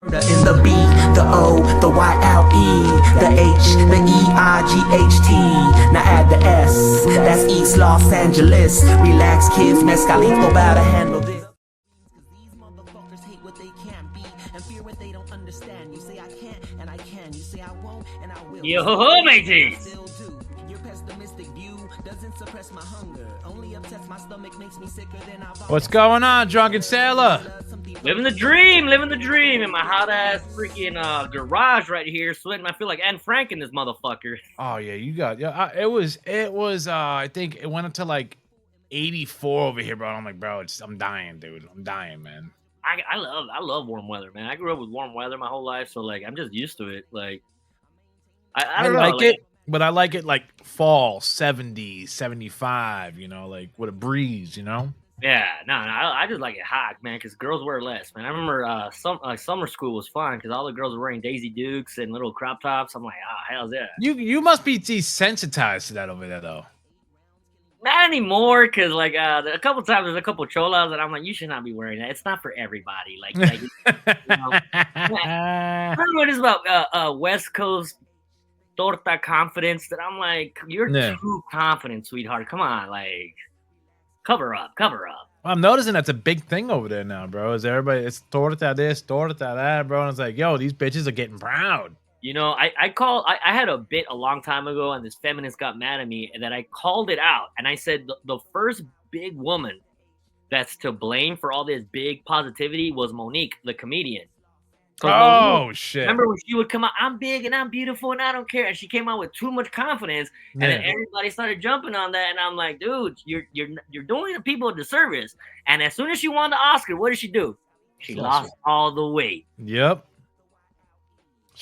In the B, the O, the Y-L-E, the H, the E-I-G-H-T. Now add the S, that's East Los Angeles. Relax, kids, mezcalito about to handle this. These motherfuckers hate what they can't be and fear what they don't understand. You say I can't and I can. You say I won't and I will. Yo, mateys! Your pessimistic view doesn't suppress my hunger. Only upsets my stomach, makes me sicker than I. What's going on, Drunken Sailor? Living the dream in my hot ass freaking garage right here, sweating. I feel like Anne Frank in this motherfucker. Oh yeah, you got it was I think it went up to like 84 over here, bro. I'm like, bro, I'm dying, dude. I'm dying, man. I love warm weather, man. I grew up with warm weather my whole life, so like I'm just used to it. Like I don't know, like it, but I like it like fall 70, 75, you know, like with a breeze, you know. Yeah, no, I just like it hot, man, because girls wear less, man. I remember summer school was fun because all the girls were wearing Daisy Dukes and little crop tops. I'm like, oh, hell's yeah. You must be desensitized to that over there, though. Not anymore, because like a couple times there's a couple cholas and I'm like, you should not be wearing that. It's not for everybody. Like you know, I don't know what it is about West Coast torta confidence that I'm like, you're too confident, sweetheart. Come on, like. Cover up. I'm noticing that's a big thing over there now, bro. Is everybody? It's torta this, torta that, bro. And it's like, yo, these bitches are getting proud. You know, I had a bit a long time ago, and this feminist got mad at me, and that I called it out, and I said the first big woman that's to blame for all this big positivity was Monique, the comedian. Oh, shit. Remember when she would come out, I'm big and I'm beautiful and I don't care. And she came out with too much confidence. And then everybody started jumping on that. And I'm like, dude, you're doing the people a disservice. And as soon as she won the Oscar, what did she do? She lost all the weight. Yep.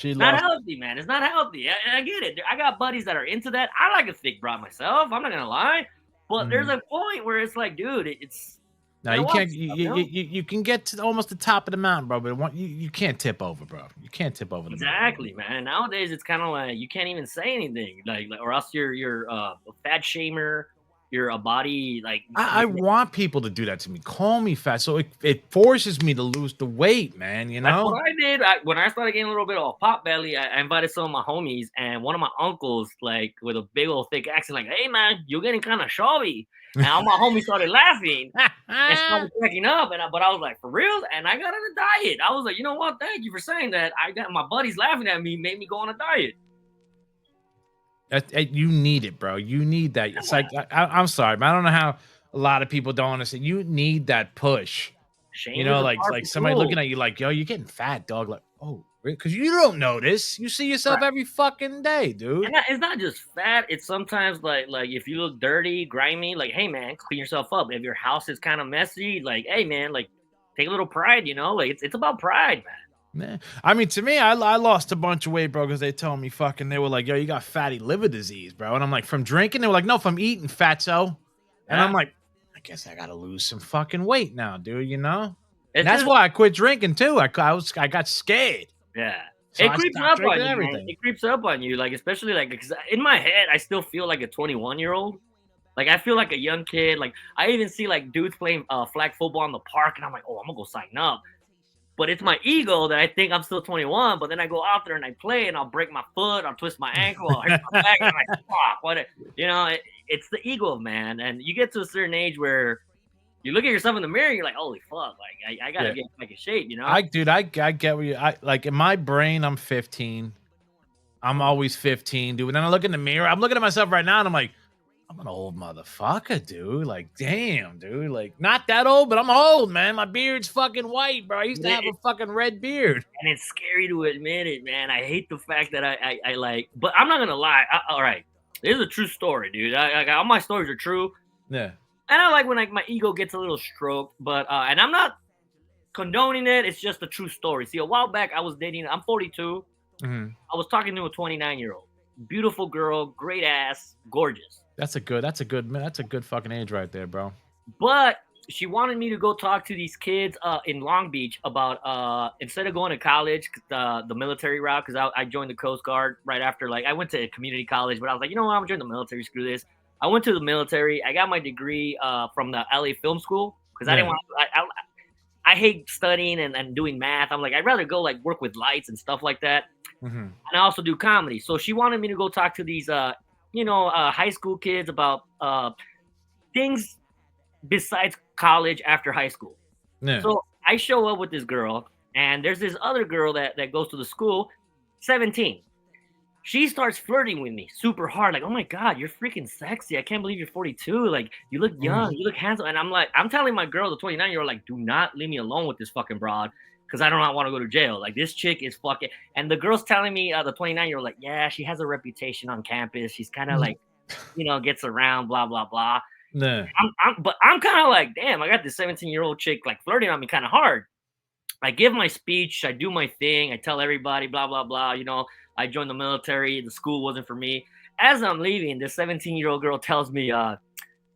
Not healthy, man. It's not healthy. I get it. I got buddies that are into that. I like a thick broad myself. I'm not going to lie. But there's a point where it's like, dude, it's. No, you can't. You can get to almost the top of the mountain, bro. But you can't tip over, bro. You can't tip over. Exactly, man. Nowadays, it's kind of like you can't even say anything, like or else you're a fat shamer. You're a body like. I want people to do that to me. Call me fat, so it forces me to lose the weight, man. You know. That's what I did. When I started getting a little bit of a pot belly, I invited some of my homies, and one of my uncles, like with a big old thick accent, like, "Hey, man, you're getting kind of chubby." And all my homies started laughing and started cracking up. But I was like, for real? And I got on a diet. I was like, you know what? Thank you for saying that. I got my buddies laughing at me, made me go on a diet. You need it, bro. You need that. It's like, I'm sorry, but I don't know how a lot of people don't understand. You need that push. You know, like somebody looking at you like, yo, you're getting fat, dog. Like, oh, because you don't notice. You see yourself every fucking day, dude. And it's not just fat. It's sometimes like if you look dirty, grimy, like, hey, man, clean yourself up. If your house is kind of messy, like, hey, man, like, take a little pride, you know? Like, it's about pride, man. I mean, to me, I lost a bunch of weight, bro, because they told me they were like, yo, you got fatty liver disease, bro. And I'm like, from drinking? They were like, no, from eating, fatso. And I'm like, I guess I got to lose some fucking weight now, dude, you know? And that's why I quit drinking, too. I got scared. Yeah. So it creeps up on you, man. It creeps up on you, like, especially, like, because in my head, I still feel like a 21-year-old. Like, I feel like a young kid. Like, I even see, like, dudes playing flag football in the park, and I'm like, oh, I'm going to go sign up. But it's my ego that I think I'm still 21, but then I go out there and I play, and I'll break my foot, I'll twist my ankle, I'll hurt my back, and I'm like, fuck, what? You know, it's the ego, man. And you get to a certain age where you look at yourself in the mirror, you're like, holy fuck, like I gotta get back in shape, you know? I get what you like in my brain, I'm 15. I'm always 15, dude. And then I look in the mirror, I'm looking at myself right now, and I'm like, I'm an old motherfucker, dude. Like, damn, dude. Like, not that old, but I'm old, man. My beard's fucking white, bro. I used to have a fucking red beard. And it's scary to admit it, man. I hate the fact that I like, but I'm not gonna lie. All right, this is a true story, dude. All my stories are true. Yeah. And I like when like my ego gets a little stroked, but and I'm not condoning it. It's just a true story. See, a while back I was dating. I'm 42. Mm-hmm. I was talking to a 29-year-old, beautiful girl, great ass, gorgeous. That's a good fucking age right there, bro. But she wanted me to go talk to these kids in Long Beach about instead of going to college, the military route, because I joined the Coast Guard right after. Like, I went to community college, but I was like, you know what, I'm gonna join the military. Screw this. I went to the military. I got my degree from the LA Film School because I didn't want. I hate studying and doing math. I'm like, I'd rather go like work with lights and stuff like that. Mm-hmm. And I also do comedy. So she wanted me to go talk to these, high school kids about things besides college after high school. Yeah. So I show up with this girl, and there's this other girl that goes to the school, 17. She starts flirting with me super hard, like, oh my God, you're freaking sexy. I can't believe you're 42. Like, you look young, you look handsome. And I'm telling my girl, the 29-year-old, like, do not leave me alone with this fucking broad, because I do not want to go to jail. Like, this chick is fucking. And the girl's telling me, the 29-year-old, like, yeah, she has a reputation on campus. She's kind of like, gets around, blah, blah, blah. Nah. But I'm kind of like, damn, I got this 17-year-old chick like flirting on me kind of hard. I give my speech, I do my thing, I tell everybody, blah, blah, blah. I joined the military, the school wasn't for me. As I'm leaving, this 17-year-old girl tells me,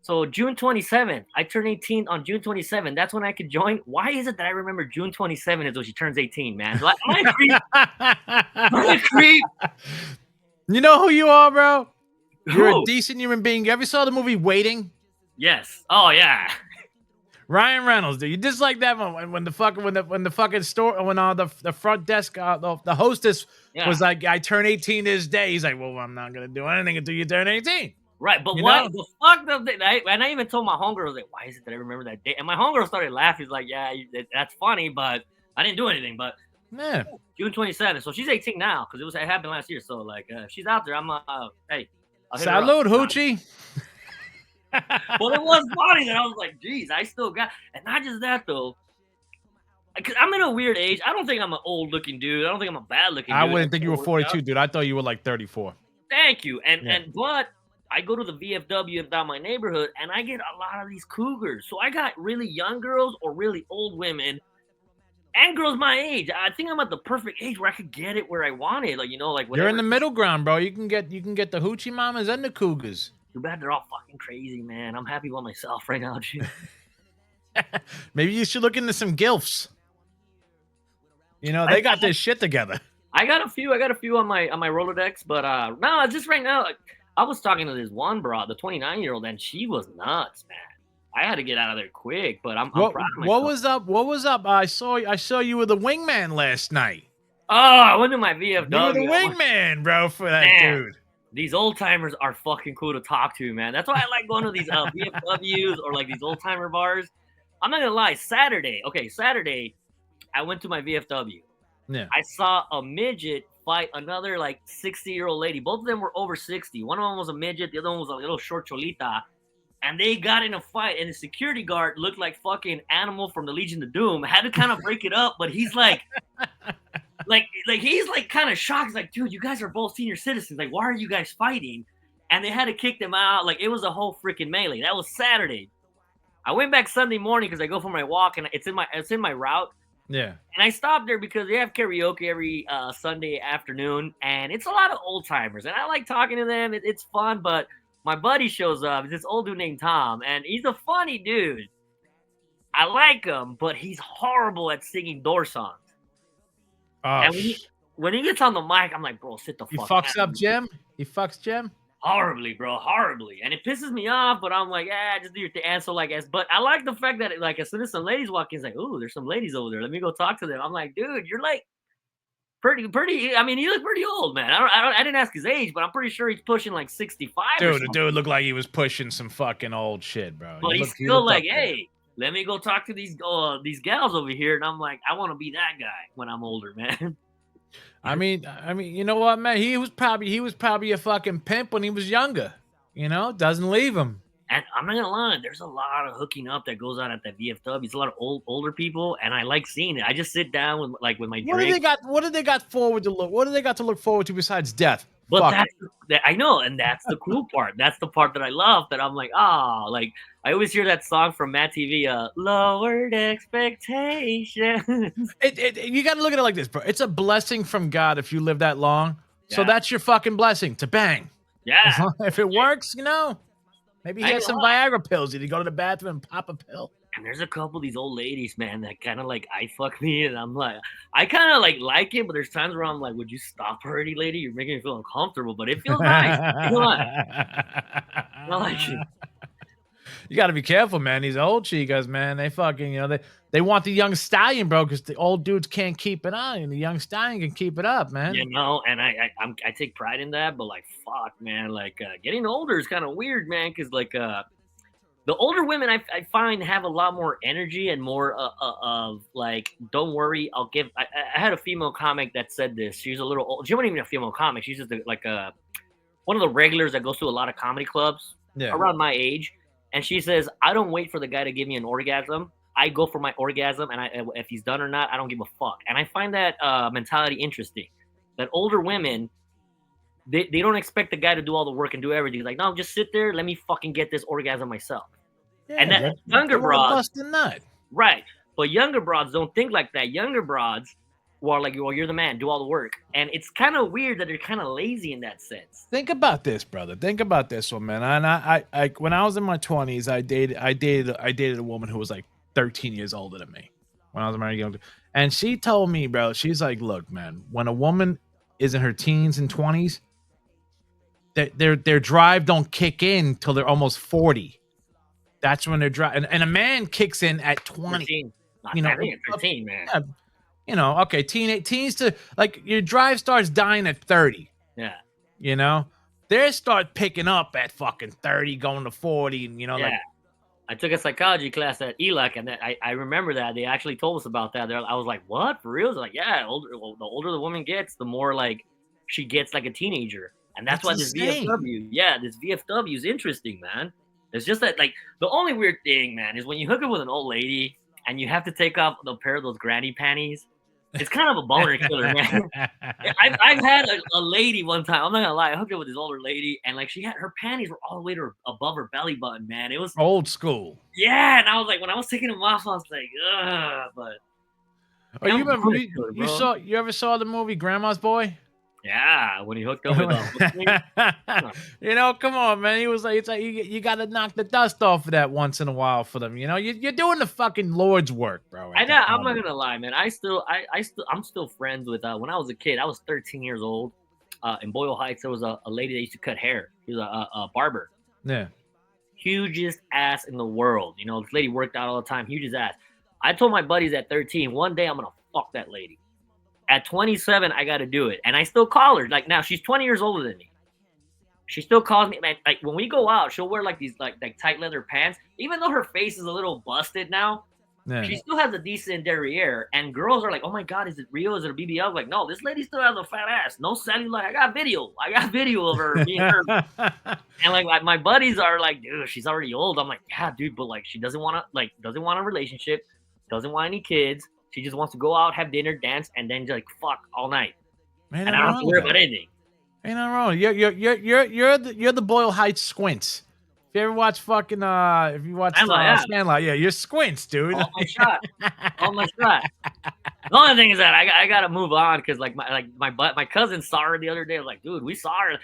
so June 27th, I turned 18 on June 27th. That's when I could join. Why is it that I remember June 27th is when she turns 18, man? Am I a creep? Am I a creep? You know who you are, bro? You're Who? a decent human being. You ever saw the movie Waiting? Yes. Oh, yeah. Ryan Reynolds, dude. You just like that one when the front desk, the hostess was like, I turn 18 this day. He's like, well, I'm not gonna do anything until you turn 18. Right, but what the fuck? And I even told my homegirl, I was like, why is it that I remember that day? And my homegirl started laughing. He's like, yeah, that's funny, but I didn't do anything. But yeah, June 27th, so she's 18 now because it happened last year. So like, she's out there. I'm hey, salud, hoochie. Well, it was funny that I was like, geez, I still got, and not just that though. Because I'm in a weird age. I don't think I'm an old looking dude. I don't think I'm a bad looking dude. I wouldn't think you were 42, dude. I thought you were like 34. Thank you. But I go to the VFW down my neighborhood, and I get a lot of these cougars. So I got really young girls or really old women, and girls my age. I think I'm at the perfect age where I could get it where I want it. Like whatever. You're in the middle ground, bro. You can get the hoochie mamas and the cougars. Too bad they're all fucking crazy, man. I'm happy with myself right now, dude. Maybe you should look into some gilfs. They got this shit together. I got a few on my Rolodex, but no, just right now. I was talking to this one broad, the 29-year-old, and she was nuts, man. I had to get out of there quick, but I'm proud of myself. What was up? I saw you with the wingman last night. Oh, I went to my VFW. You were the wingman, bro, for that dude. These old timers are fucking cool to talk to, man. That's why I like going to these VFWs or like these old timer bars. I'm not gonna lie. Saturday, I went to my VFW. Yeah. I saw a midget fight another like 60-year-old lady. Both of them were over 60. One of them was a midget. The other one was a little short cholita. And they got in a fight. And the security guard looked like fucking Animal from the Legion of Doom. I had to kind of break it up, but he's like, he's like kind of shocked. He's like, dude, you guys are both senior citizens. Like, why are you guys fighting? And they had to kick them out. Like, it was a whole freaking melee. That was Saturday. I went back Sunday morning because I go for my walk, and it's in my route. Yeah. And I stopped there because they have karaoke every Sunday afternoon, and it's a lot of old timers, and I like talking to them. It's fun, but my buddy shows up. It's this old dude named Tom, and he's a funny dude. I like him, but he's horrible at singing door songs. And when he gets on the mic, I'm like, bro, sit the fuck down. He fucks up Jim? He fucks Jim? Horribly, bro, horribly. And it pisses me off, but I'm like, just do your thing. And so, but I like the fact that, like, as soon as some ladies walk in, it's like, ooh, there's some ladies over there. Let me go talk to them. I'm like, dude, you're, like, pretty. I mean, you look pretty old, man. I didn't ask his age, but I'm pretty sure he's pushing, like, 65 Dude, the dude looked like he was pushing some fucking old shit, bro. But he's still like, hey, let me go talk to these gals over here. And I'm like, I want to be that guy when I'm older, man. I mean, you know what, man? He was probably a fucking pimp when he was younger. Doesn't leave him. And I'm not gonna lie, there's a lot of hooking up that goes on at the VFW. It's a lot of older people, and I like seeing it. I just sit down with my drink. What do they got to look forward to besides death? But I know, and that's the cool part. That's the part that I love. That I'm like, like I always hear that song from Matt TV, "Lowered Expectations." You got to look at it like this, bro. It's a blessing from God if you live that long. Yeah. So that's your fucking blessing to bang. Yeah. If it works, maybe he has some Viagra pills. Did he go to the bathroom and pop a pill? And there's a couple of these old ladies, man, that kind of like I fuck me, and I'm like, I kind of like it, but there's times where I'm like, would you stop already, lady? You're making me feel uncomfortable, but it feels nice. I like it. You got to be careful, man. These old chicas, man, they fucking, They want the young stallion, bro, because the old dudes can't keep it on, and the young stallion can keep it up, man. You know, and I take pride in that, but like, fuck, man, like getting older is kind of weird, man, because like the older women I find have a lot more energy and more of like, don't worry, I'll give. I had a female comic that said this. She's a little old. She wasn't even a female comic. She's just like one of the regulars that goes to a lot of comedy clubs around my age, and she says, I don't wait for the guy to give me an orgasm. I go for my orgasm, and if he's done or not, I don't give a fuck. And I find that mentality interesting. That older women, they don't expect the guy to do all the work and do everything. Like, no, just sit there, let me fucking get this orgasm myself. Yeah, and that younger broads, bust a nut. Right? But younger broads don't think like that. Younger broads are like, well, you're the man, do all the work, and it's kind of weird that they're kind of lazy in that sense. Think about this, brother. Think about this one, man. And I when I was in my 20s, I dated a woman who was like 13 years older than me when I was married young. And she told me, bro, she's like, look, man, when a woman is in her teens and 20s, their drive don't kick in till they're almost 40. That's when they're drive, and a man kicks in at 20. 13. You know, 13, man. Yeah, you know, okay, teens to like your drive starts dying at 30. Yeah. You know, they start picking up at fucking 30, going to 40, and you know, like. I took a psychology class at ELAC, and I remember that they actually told us about that. I was like, "What, for real?" They're like, "Yeah, the older the woman gets, the more like she gets like a teenager," and that's why this VFW is interesting, man. It's just that like the only weird thing, man, is when you hook up with an old lady and you have to take off the pair of those granny panties. It's kind of a boner killer, man. I've had a lady one time. I'm not gonna lie. I hooked up with this older lady, and like she had her panties were all the way to above her belly button, man. It was old school. Yeah, and I was like, when I was taking them off, I was like, ugh. But you remember you ever saw the movie Grandma's Boy? Yeah, when he hooked up with you know, come on, man. He was like, it's like you got to knock the dust off of that once in a while for them. You know, you're doing the fucking Lord's work, bro. I know. I'm not gonna lie, man. I'm still friends with. When I was a kid, I was 13 years old. In Boyle Heights, there was a lady that used to cut hair. She was a barber. Yeah. Hugest ass in the world. You know, this lady worked out all the time. Hugest ass. I told my buddies at 13, one day I'm gonna fuck that lady. At 27, I got to do it. And I still call her. Like, now, she's 20 years older than me. She still calls me. Man, like, when we go out, she'll wear, like, these, like tight leather pants. Even though her face is a little busted now, she still has a decent derriere. And girls are like, oh, my God, is it real? Is it a BBL? I'm like, no, this lady still has a fat ass. No cellulite. I got video of her. Me and her. And, like, my buddies are like, dude, she's already old. I'm like, yeah, dude, but, like, she doesn't want a relationship, doesn't want any kids. She just wants to go out, have dinner, dance, and then just like fuck all night. Man, and I don't have to worry about anything. Ain't nothing wrong. You're the Boyle Heights Squints. If you ever watch fucking if you watch Sandlot, yeah, you're Squints, dude. Oh my shot. The only thing is that I gotta move on because my cousin saw her the other day. I was like, dude, we saw her.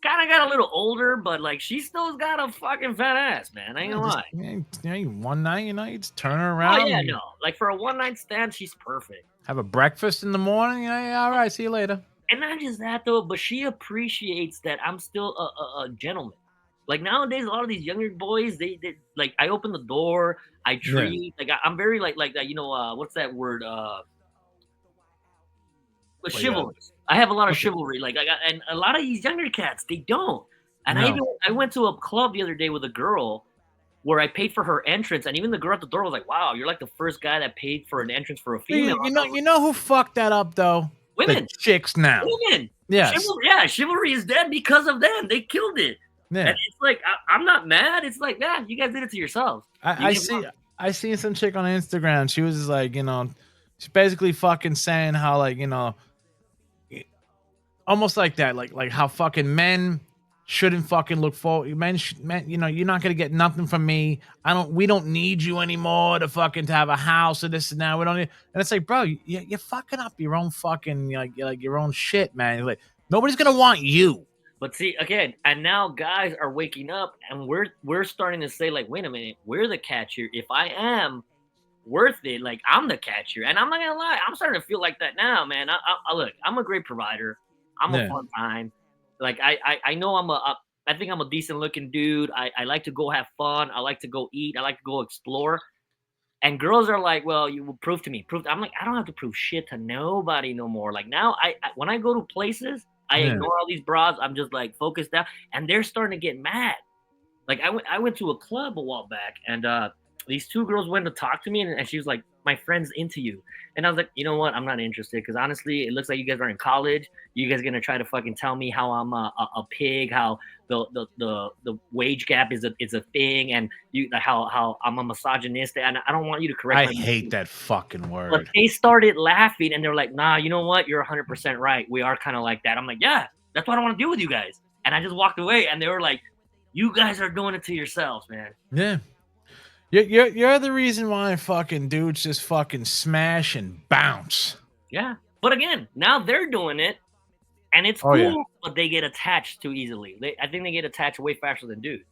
Kind of got a little older, but like she still's got a fucking fat ass, man. I ain't gonna lie. One night, you just turn her around. Oh yeah, no. Like for a one night stand, she's perfect. Have a breakfast in the morning. Yeah, all right. See you later. And not just that though, but she appreciates that I'm still a gentleman. Like nowadays, a lot of these younger boys, they like I open the door, I treat, like I'm very like that. You know, what's that word? Chivalrous. I have a lot of chivalry, and a lot of these younger cats, they don't. And I went to a club the other day with a girl where I paid for her entrance, and even the girl at the door was like, "Wow, you're like the first guy that paid for an entrance for a female." You know who fucked that up though? Women, the chicks now. Women, yes. Chivalry is dead because of them. They killed it. Yeah. And it's like I'm not mad. It's like, man, you guys did it to yourselves. I seen some chick on Instagram. She was just like, she's basically fucking saying how like almost like that, like how fucking men shouldn't fucking look forward. Men, you're not gonna get nothing from me. We don't need you anymore to have a house or this and that. We don't need. And it's like, bro, you're fucking up your own fucking like your own shit, man. Like nobody's gonna want you. But see, again, and now guys are waking up, and we're starting to say like, wait a minute, we're the catcher. If I am worth it, like I'm the catcher, and I'm not gonna lie, I'm starting to feel like that now, man. I look, I'm a great provider. I'm a fun time. Like I know I think I'm a decent looking dude. I like to go have fun. I like to go eat. I like to go explore. And girls are like, well, you will prove to me. I'm like, I don't have to prove shit to nobody no more. Like now, I when I go to places, I ignore all these bras. I'm just like focused down, and they're starting to get mad. Like I went to a club a while back, and these two girls went to talk to me, and she was like, my friend's into you. And I was like, you know what? I'm not interested, because honestly, it looks like you guys are in college. You guys gonna try to fucking tell me how I'm a pig, how the wage gap is a thing, and how I'm a misogynist, and I don't want you to correct me. I hate that fucking word. But they started laughing, and they're like, nah, you know what? You're 100% right. We are kind of like that. I'm like, yeah, that's what I want to do with you guys. And I just walked away, and they were like, you guys are doing it to yourselves, man. Yeah. You're the reason why fucking dudes just fucking smash and bounce. Yeah. But again, now they're doing it, and it's cool, but they get attached too easily. I think they get attached way faster than dudes.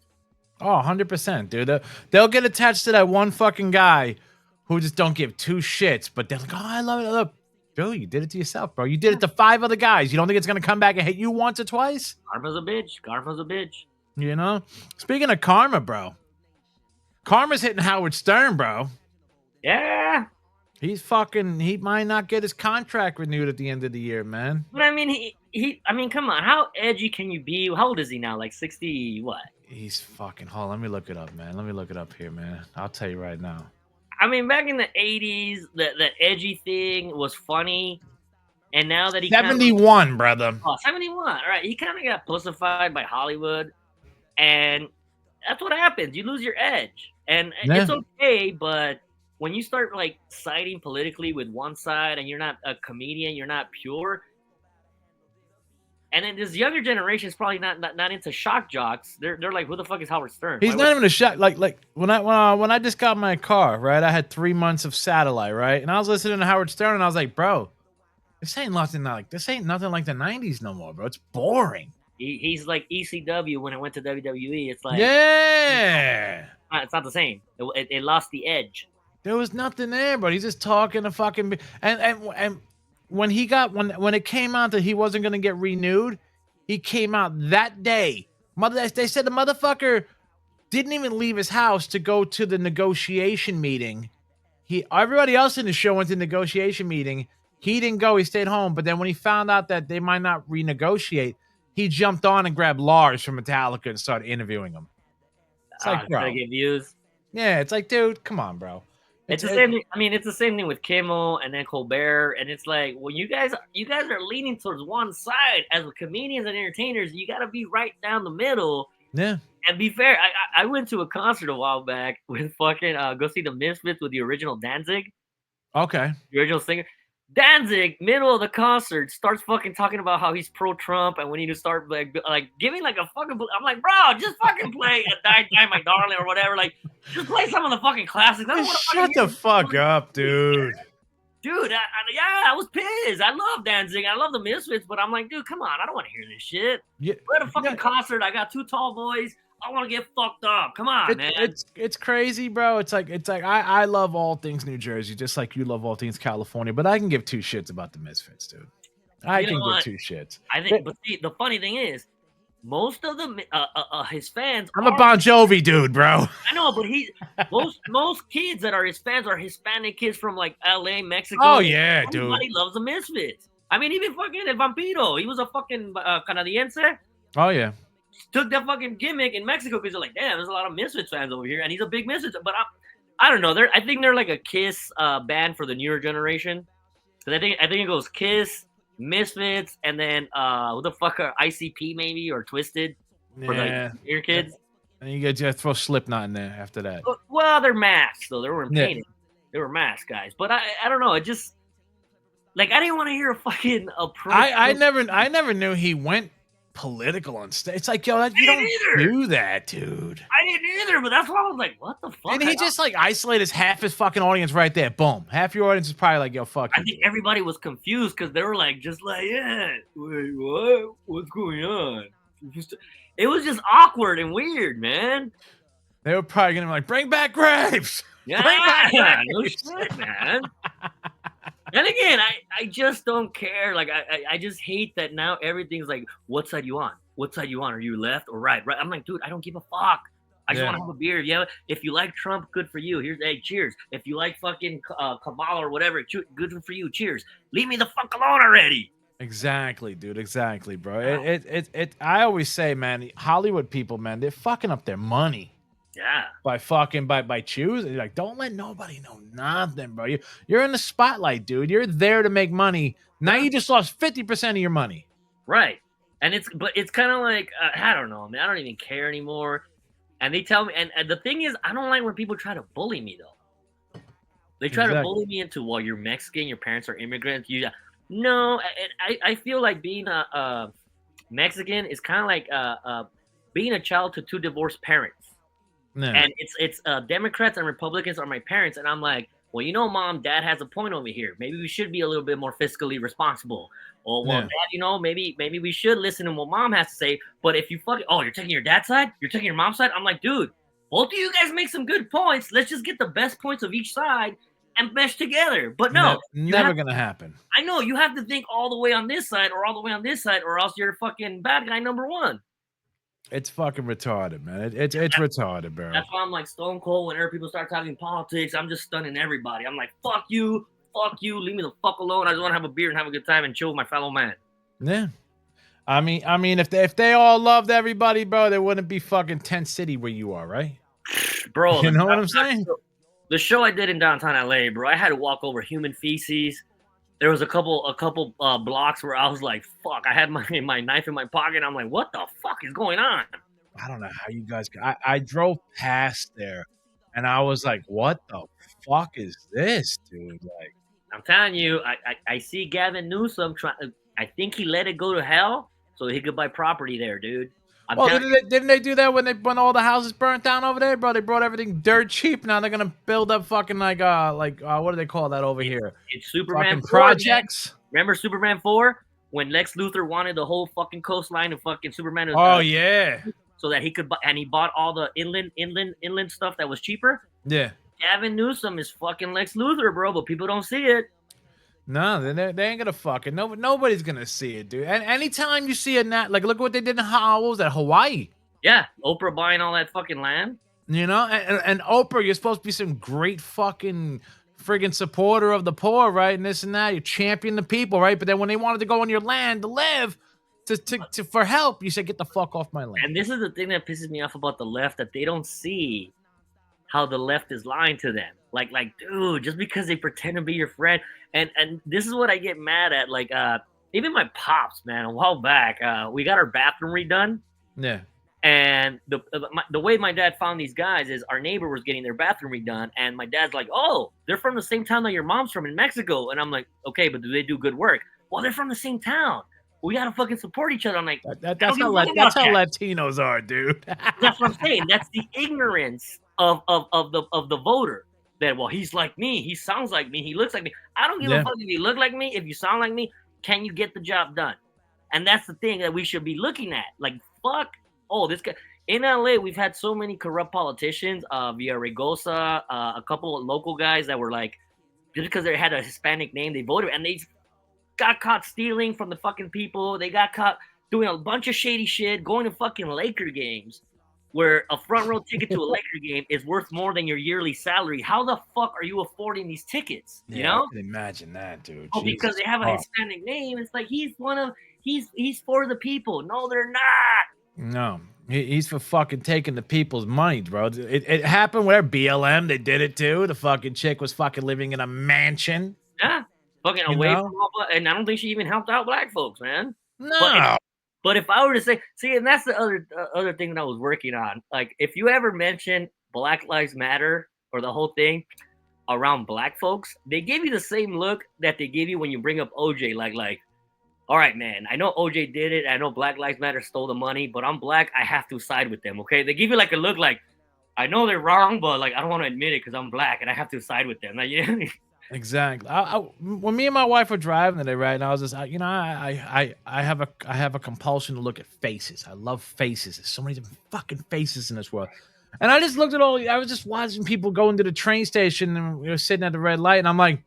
Oh, 100%, dude. They'll get attached to that one fucking guy who just don't give two shits, but they're like, oh, I love it. Look, Bill, you did it to yourself, bro. You did it to 5 other guys. You don't think it's going to come back and hit you once or twice? Karma's a bitch. Karma's a bitch. You know? Speaking of karma, bro. Karma's hitting Howard Stern, bro. Yeah. He might not get his contract renewed at the end of the year, man. But I mean, I mean, come on. How edgy can you be? How old is he now? Like 60 what? He's fucking, hold on, let me look it up, man. Let me look it up here, man. I'll tell you right now. I mean, back in the 80s, the edgy thing was funny. And now that he 71, brother. Oh, 71. All right. He kind of got pussified by Hollywood. And that's what happens. You lose your edge. And it's okay, but when you start like siding politically with one side and you're not a comedian, you're not pure. And then this younger generation is probably not into shock jocks. They're like, who the fuck is Howard Stern? He's not even a shock. Like when I just got my car, right? I had 3 months of satellite, right? And I was listening to Howard Stern, and I was like, bro, this ain't nothing like the '90s no more, bro. It's boring. He's like ECW when it went to WWE. It's like, yeah, it's not the same. It lost the edge. There was nothing there, but he's just talking to fucking and when it came out that he wasn't gonna get renewed, he came out that day. They said the motherfucker didn't even leave his house to go to the negotiation meeting. Everybody else in the show went to the negotiation meeting. He didn't go. He stayed home. But then when he found out that they might not renegotiate, he jumped on and grabbed Lars from Metallica and started interviewing him. It's like, bro, to get views. Yeah, it's like, dude, come on, bro. It's the same thing. I mean, it's the same thing with Kimmel and then Colbert, and it's like, well, you guys are leaning towards one side as comedians and entertainers. You got to be right down the middle. Yeah. And be fair. I went to a concert a while back with fucking go see the Misfits with the original Danzig. Okay. The original singer. Danzig, middle of the concert, starts fucking talking about how he's pro-Trump and we need to start like giving like a fucking. I'm like, bro, just fucking play Die My Darling or whatever. Like, just play some of the fucking classics. I don't Shut the fuck up, dude. Dude, I was pissed. I love Danzig. I love the Misfits, but I'm like, dude, come on. I don't want to hear this shit. Yeah, we're at a fucking concert. I got 2 tall boys. I want to get fucked up. Come on, man. It's crazy, bro. It's like I love all things New Jersey, just like you love all things California. But I can give 2 shits about the Misfits, dude. I can give 2 shits. I think, but see, the funny thing is, most of the his fans. I'm a Bon Jovi dude, bro. I know, but most kids that are his fans are Hispanic kids from like LA, Mexico. Oh yeah, dude. Everybody loves the Misfits. I mean, even fucking El Vampiro. He was a fucking Canadiense. Oh yeah. Took that fucking gimmick in Mexico because they're like, damn, there's a lot of Misfits fans over here, and he's a big Misfits. But I don't know. I think they're like a Kiss band for the newer generation. Because I think it goes Kiss, Misfits, and then what the fuck are ICP maybe or Twisted for like your kids. And you got to throw Slipknot in there after that. Well, they're masks though. They weren't painted. They were masked guys. But I don't know. It just like I didn't want to hear a fucking I never knew he went political on stage. It's like, yo, you don't do that, dude. I didn't either, but that's why I was like, what the fuck? And he just like isolated half his fucking audience right there. Boom. Half your audience is probably like, yo, fuck you. I think everybody was confused because they were like, just like, yeah, wait, what? What's going on? It was just awkward and weird, man. They were probably gonna be like, bring back Graves. Yeah, no shit, man. And again, I just don't care. Like, I just hate that now everything's like, what side you on? What side you on? Are you left or right? Right? I'm like, dude, I don't give a fuck. I just want to have a beer. Yeah, if you like Trump, good for you. Here's cheers. If you like fucking Kamala or whatever, good for you. Cheers. Leave me the fuck alone already. Exactly, dude. Exactly, bro. It. I always say, man, Hollywood people, man, they're fucking up their money. Yeah. By choosing, like, don't let nobody know nothing, bro. You're in the spotlight, dude. You're there to make money. Now you just lost 50% of your money. Right. And it's kind of like I don't know, man. I don't even care anymore. And they tell me, and the thing is, I don't like when people try to bully me though. They try to bully me into, well, you're Mexican, your parents are immigrants. No, I feel like being a Mexican is kind of like being a child to two divorced parents. Yeah. And it's Democrats and Republicans are my parents, and I'm like, well, Mom, Dad has a point over here. Maybe we should be a little bit more fiscally responsible. Or, well, Dad, maybe we should listen to what Mom has to say. But if you you're taking your dad's side, you're taking your mom's side. I'm like, dude, both of you guys make some good points. Let's just get the best points of each side and mesh together. But no, never gonna happen. I know you have to think all the way on this side or all the way on this side, or else you're fucking bad guy number one. It's fucking retarded, man. It's retarded, bro. That's why I'm like stone cold whenever people start talking politics. I'm just stunning everybody. I'm like, fuck you, leave me the fuck alone. I just want to have a beer and have a good time and chill with my fellow man. Yeah. I mean, if they all loved everybody, bro, there wouldn't be fucking Tent City where you are, right? Bro, you know what I'm saying? The show I did in downtown LA, bro, I had to walk over human feces. There was a couple blocks where I was like, fuck, I had my knife in my pocket. I'm like, what the fuck is going on? I don't know how you guys I drove past there and I was like, what the fuck is this, dude? Like, I'm telling you, I see Gavin Newsom I think he let it go to hell so he could buy property there, dude. Didn't they do that when all the houses burnt down over there, bro? They brought everything dirt cheap. Now they're gonna build up fucking like what do they call that over here? It's Superman 4, projects. Man. Remember Superman 4 when Lex Luthor wanted the whole fucking coastline of fucking Superman? Yeah. So that he could buy, and he bought all the inland stuff that was cheaper. Yeah. Gavin Newsom is fucking Lex Luthor, bro, but people don't see it. No, they ain't gonna fucking nobody's gonna see it, dude. And anytime you see like look at what they did in Hawaii. Yeah, Oprah buying all that fucking land. And Oprah, you're supposed to be some great fucking friggin' supporter of the poor, right? And this and that, you champion the people, right? But then when they wanted to go on your land to live, to for help, you said, get the fuck off my land. And this is the thing that pisses me off about the left, that they don't see how the left is lying to them. Like, dude, just because they pretend to be your friend. And this is what I get mad at. Like, even my pops, man, a while back, we got our bathroom redone. Yeah. And the way my dad found these guys is our neighbor was getting their bathroom redone. And my dad's like, oh, they're from the same town that your mom's from in Mexico. And I'm like, okay, but do they do good work? Well, they're from the same town. We got to fucking support each other. I'm like, that's how Latinos are, dude. That's what I'm saying. That's the ignorance of the voter. That, well, he's like me. He sounds like me. He looks like me. I don't give a fuck if you look like me. If you sound like me, can you get the job done? And that's the thing that we should be looking at. Like, fuck. Oh, this guy. In LA, we've had so many corrupt politicians. Villaraigosa, a couple of local guys that were like, just because they had a Hispanic name, they voted. And they got caught stealing from the fucking people. They got caught doing a bunch of shady shit, going to fucking Laker games, where a front row ticket to a Laker game is worth more than your yearly salary. How the fuck are you affording these tickets? You know? I can imagine that, dude. Oh, because they have a Hispanic name. It's like he's for the people. No, they're not. No, he's for fucking taking the people's money, bro. It happened where BLM, they did it too. The fucking chick was fucking living in a mansion. Yeah. Fucking away from all, and I don't think she even helped out black folks, man. No. But if I were to say, and that's the other thing that I was working on. Like, if you ever mention Black Lives Matter or the whole thing around black folks, they give you the same look that they give you when you bring up OJ. Like, all right, man, I know OJ did it. I know Black Lives Matter stole the money, but I'm black. I have to side with them, okay? They give you like a look like, I know they're wrong, but like I don't want to admit it because I'm black and I have to side with them. Like, yeah. Exactly. When me and my wife were driving today, right, and I was just, I have a compulsion to look at faces. I love faces. There's so many different fucking faces in this world, and I just looked at I was just watching people go into the train station, and we were sitting at the red light, and I'm like,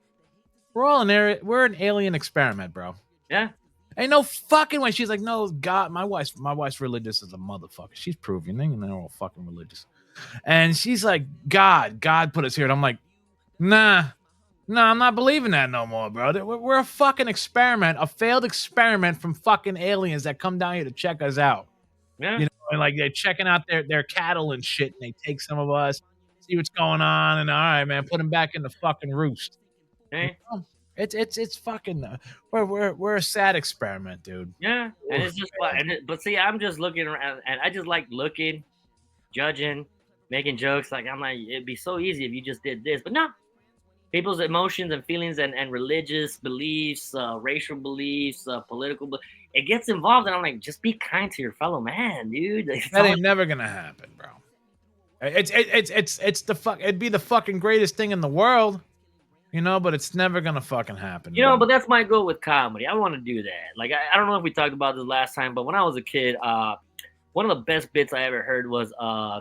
we're an alien experiment, bro. Yeah. Ain't no fucking way. She's like, no, God, my wife's religious as a motherfucker. She's proving they're all fucking religious. And she's like, God put us here. And I'm like, nah, I'm not believing that no more, bro. We're a fucking experiment, a failed experiment from fucking aliens that come down here to check us out. Yeah. You know, and like they're checking out their cattle and shit, and they take some of us, see what's going on, and all right, man, put them back in the fucking roost. Hey. You know? It's fucking we're a sad experiment, dude. Yeah, and it's just but see, I'm just looking around, and I just like looking, judging, making jokes. Like I'm like, it'd be so easy if you just did this, but no. People's emotions and feelings and religious beliefs, racial beliefs, political, it gets involved, and I'm like, just be kind to your fellow man, dude. That ain't never gonna happen, bro. It's the fuck. It'd be the fucking greatest thing in the world, you know, but it's never gonna fucking happen. You know, but that's my goal with comedy. I want to do that. Like I don't know if we talked about this last time, but when I was a kid, one of the best bits I ever heard was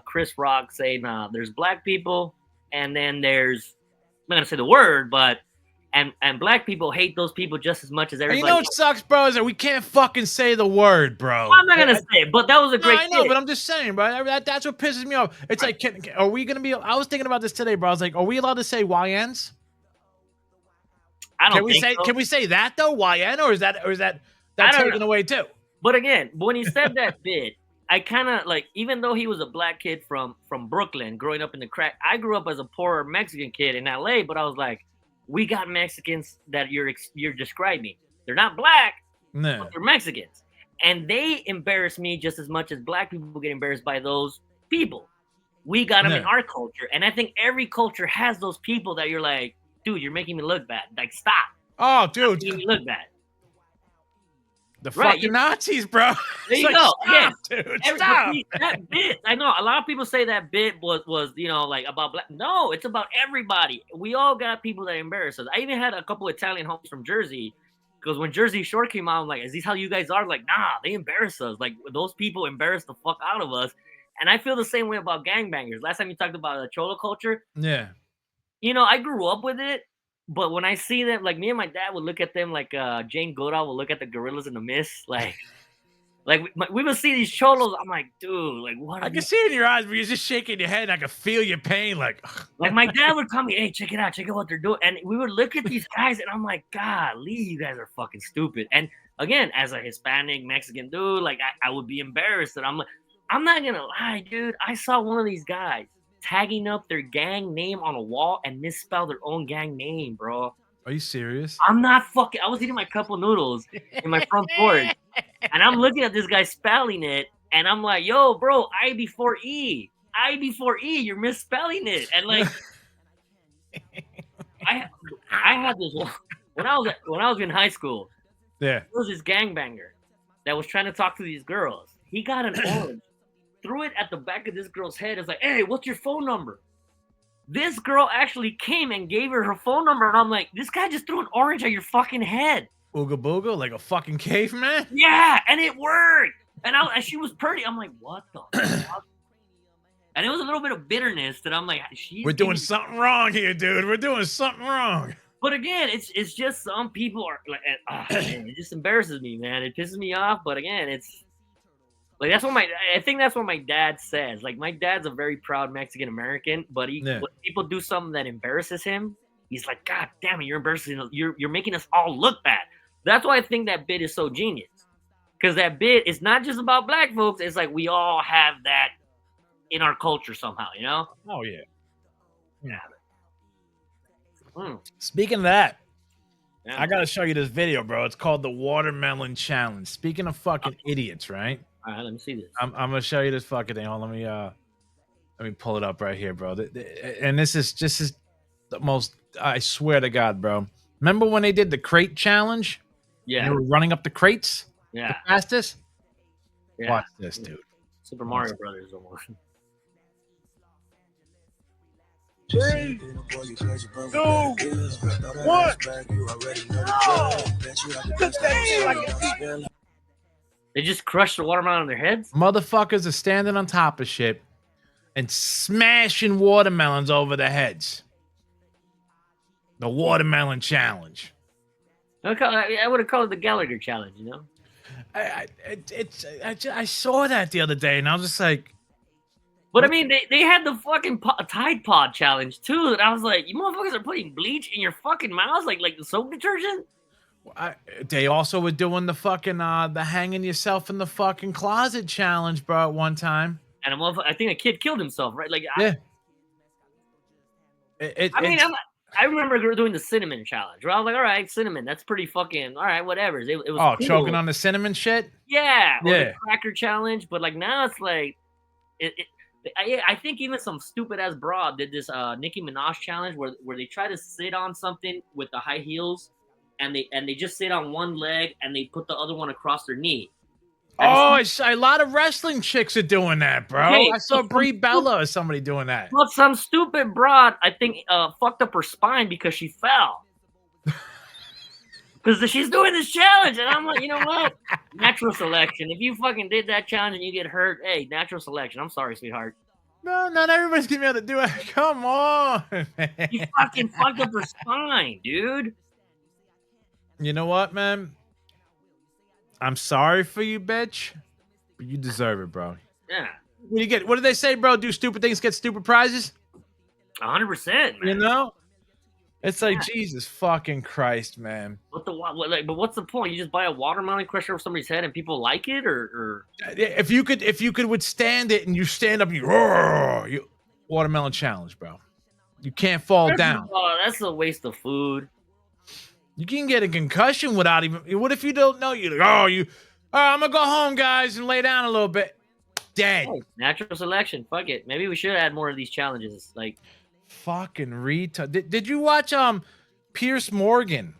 Chris Rock saying, "There's black people, and then there's." I'm not gonna say the word, but and black people hate those people just as much as everybody. You know what sucks, bro, is that we can't fucking say the word, bro. I'm not gonna say it, but that was a great. I know, but I'm just saying, bro. That's what pisses me off. It's like, are we gonna be? I was thinking about this today, bro. I was like, are we allowed to say YNs? I don't. Can we say that though, YN, or is that taken away too? But again, when he said that bit, I kind of like, even though he was a black kid from Brooklyn, growing up in the crack, I grew up as a poor Mexican kid in LA, but I was like, we got Mexicans that you're describing. They're not black, but they're Mexicans. And they embarrass me just as much as black people get embarrassed by those people. We got them in our culture. And I think every culture has those people that you're like, dude, you're making me look bad. Like, stop. Oh, dude. You're making me look bad. The fucking Nazis, bro. There you go. Stop, dude. Stop. That bit, I know a lot of people say that bit was you know, like about black. No, it's about everybody. We all got people that embarrass us. I even had a couple Italian homies from Jersey, because when Jersey Shore came out, I'm like, is this how you guys are? Like, nah, they embarrass us. Like, those people embarrass the fuck out of us. And I feel the same way about gangbangers. Last time you talked about the Cholo culture. Yeah. You know, I grew up with it. But when I see them, like me and my dad would look at them like Jane Goodall would look at the gorillas in the mist. Like we would see these cholos. I'm like, dude, like what? I can see it in your eyes, but you're just shaking your head. And I can feel your pain. Like my dad would come me, hey, check it out what they're doing. And we would look at these guys, and I'm like, golly, you guys are fucking stupid. And again, as a Hispanic Mexican dude, like I would be embarrassed. And I'm like, I'm not gonna lie, dude. I saw one of these guys tagging up their gang name on a wall and misspell their own gang name, bro. Are you serious? I'm not fucking. I was eating my cup of noodles in my front porch, and I'm looking at this guy spelling it, and I'm like, "Yo, bro, I before E, you're misspelling it." And like, I had this when I was in high school. Yeah, there was this gangbanger that was trying to talk to these girls. He got an orange. Threw it at the back of this girl's head. It's like, hey, what's your phone number? This girl actually came and gave her phone number, and I'm like, this guy just threw an orange at your fucking head. Ooga booga, like a fucking caveman? Yeah, and it worked. And she was pretty. I'm like, what the fuck? And it was a little bit of bitterness that I'm like, we're doing something wrong here, dude. We're doing something wrong. But again, it's just some people are like, man, it just embarrasses me, man. It pisses me off. But again, it's like I think that's what my dad says. Like, my dad's a very proud Mexican American, but when people do something that embarrasses him, he's like, God damn it, you're embarrassing us. You're making us all look bad. That's why I think that bit is so genius. Because that bit is not just about black folks. It's like we all have that in our culture somehow, you know? Oh yeah. Yeah. Speaking of that, I gotta show you this video, bro. It's called the Watermelon Challenge. Speaking of fucking idiots, right? All right, let me see this. I'm gonna show you this fucking thing. Hold on, let me pull it up right here, bro. And this is just the most. I swear to God, bro. Remember when they did the crate challenge? Yeah. They were running up the crates. Yeah. The fastest. Yeah. Watch this, dude. Super Mario Brothers almost. 3, 2, 1. They just crushed the watermelon on their heads? Motherfuckers are standing on top of shit and smashing watermelons over their heads. The Watermelon Challenge. I would have called it the Gallagher Challenge, you know? I saw that the other day, and I was just like, But I mean, they had the fucking Tide Pod challenge too. And I was like, you motherfuckers are putting bleach in your fucking mouths like the soap detergent. They also were doing the fucking the hanging yourself in the fucking closet challenge, bro, at one time. And I think a kid killed himself, right? Like, yeah. I remember doing the cinnamon challenge. Where I was like, all right, cinnamon, that's pretty fucking all right, whatever. It was cool. Choking on the cinnamon shit. Yeah, or the cracker challenge. But like now it's like, I think even some stupid ass broad did this Nicki Minaj challenge where they try to sit on something with the high heels, and they just sit on one leg and they put the other one across their knee. A lot of wrestling chicks are doing that, bro. Okay, I saw Brie Bella or somebody doing that. But some stupid broad, I think, fucked up her spine because she fell. Because she's doing this challenge, and I'm like, you know what? Natural selection. If you fucking did that challenge and you get hurt, hey, natural selection. I'm sorry, sweetheart. No, not everybody's gonna be able to do it. Come on, man. You fucking fucked up her spine, dude. You know what, man? I'm sorry for you, bitch, but you deserve it, bro. Yeah. What do they say, bro? Do stupid things, get stupid prizes? 100%, man. You know? It's like, Jesus fucking Christ, man. But what's the point? You just buy a watermelon crusher over somebody's head and people like it, or if you could withstand it and you stand up, you watermelon challenge, bro. You can't fall down. Oh, that's a waste of food. You can get a concussion without even. What if you don't know? You're like, I'm gonna go home, guys, and lay down a little bit. Dead. Oh, natural selection. Fuck it. Maybe we should add more of these challenges. Like, fucking retard. Did you watch Pierce Morgan?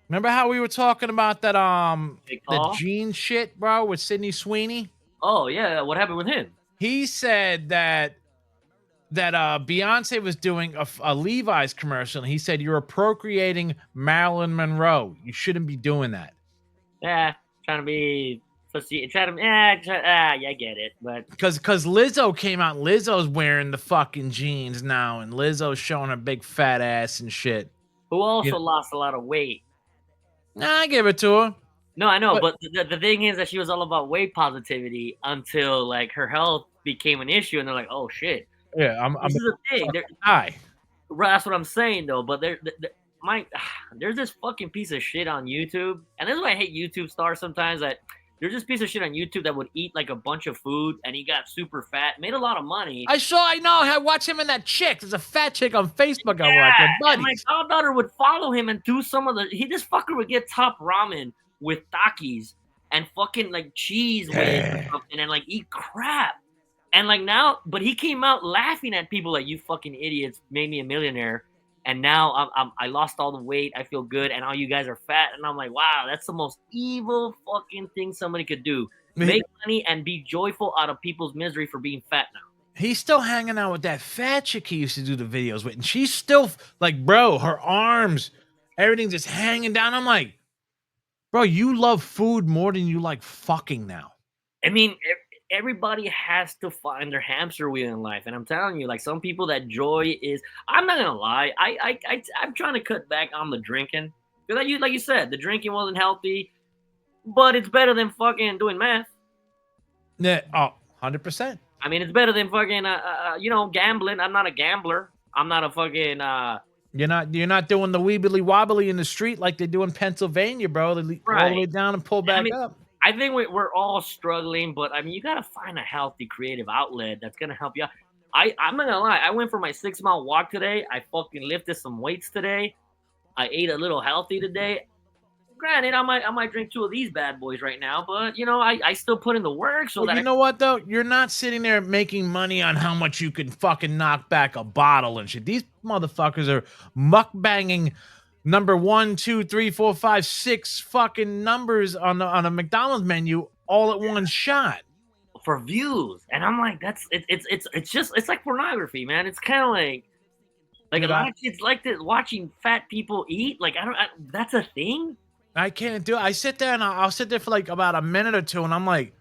Remember how we were talking about that the gene shit, bro, with Sydney Sweeney? Oh yeah, what happened with him? He said that Beyonce was doing a Levi's commercial, and he said, you're appropriating Marilyn Monroe. You shouldn't be doing that. Yeah, trying to be pussy. I get it, but because Lizzo came out. Lizzo's wearing the fucking jeans now, and Lizzo's showing her big fat ass and shit. Who also lost a lot of weight. Nah, I give it to her. No, I know, but the thing is that she was all about weight positivity until like her health became an issue, and they're like, oh shit. Yeah, this is the thing. That's what I'm saying, though. But there's this fucking piece of shit on YouTube, and this is why I hate YouTube stars sometimes. That there's this piece of shit on YouTube that would eat like a bunch of food, and he got super fat, made a lot of money. I know. I watched him and that chick. There's a fat chick on Facebook. I watch. And my goddaughter would follow him and do some of this fucker would get top ramen with Takis and fucking like cheese wings and then like eat crap. And like now, but he came out laughing at people like, you fucking idiots made me a millionaire. And now I lost all the weight. I feel good. And all you guys are fat. And I'm like, wow, that's the most evil fucking thing somebody could do. Make money and be joyful out of people's misery for being fat now. He's still hanging out with that fat chick he used to do the videos with. And she's still like, bro, her arms, everything's just hanging down. I'm like, bro, you love food more than you like fucking now. I mean, everybody has to find their hamster wheel in life, and I'm telling you, like some people, that joy is. I'm not gonna lie, I'm trying to cut back on the drinking because, like you said, the drinking wasn't healthy, but it's better than fucking doing meth. Yeah, 100%. I mean, it's better than fucking gambling. I'm not a gambler. I'm not a fucking. You're not doing the weebly wobbly in the street like they do in Pennsylvania, bro. They leap all the way down and pull back up. I think we're all struggling, but I mean, you got to find a healthy, creative outlet that's going to help you out. I'm not going to lie. I went for my 6-mile walk today. I fucking lifted some weights today. I ate a little healthy today. Granted, I might drink 2 of these bad boys right now, but, I still put in the work. So you know what, though? You're not sitting there making money on how much you can fucking knock back a bottle and shit. These motherfuckers are mukbanging number 1, 2, 3, 4, 5, 6 fucking numbers on a McDonald's menu all at one shot for views, and I'm like, it's like pornography, man. It's kind of like a lot of kids like this watching fat people eat. Like that's a thing. I can't do it. I sit there and I'll sit there for like about a minute or two, and I'm like,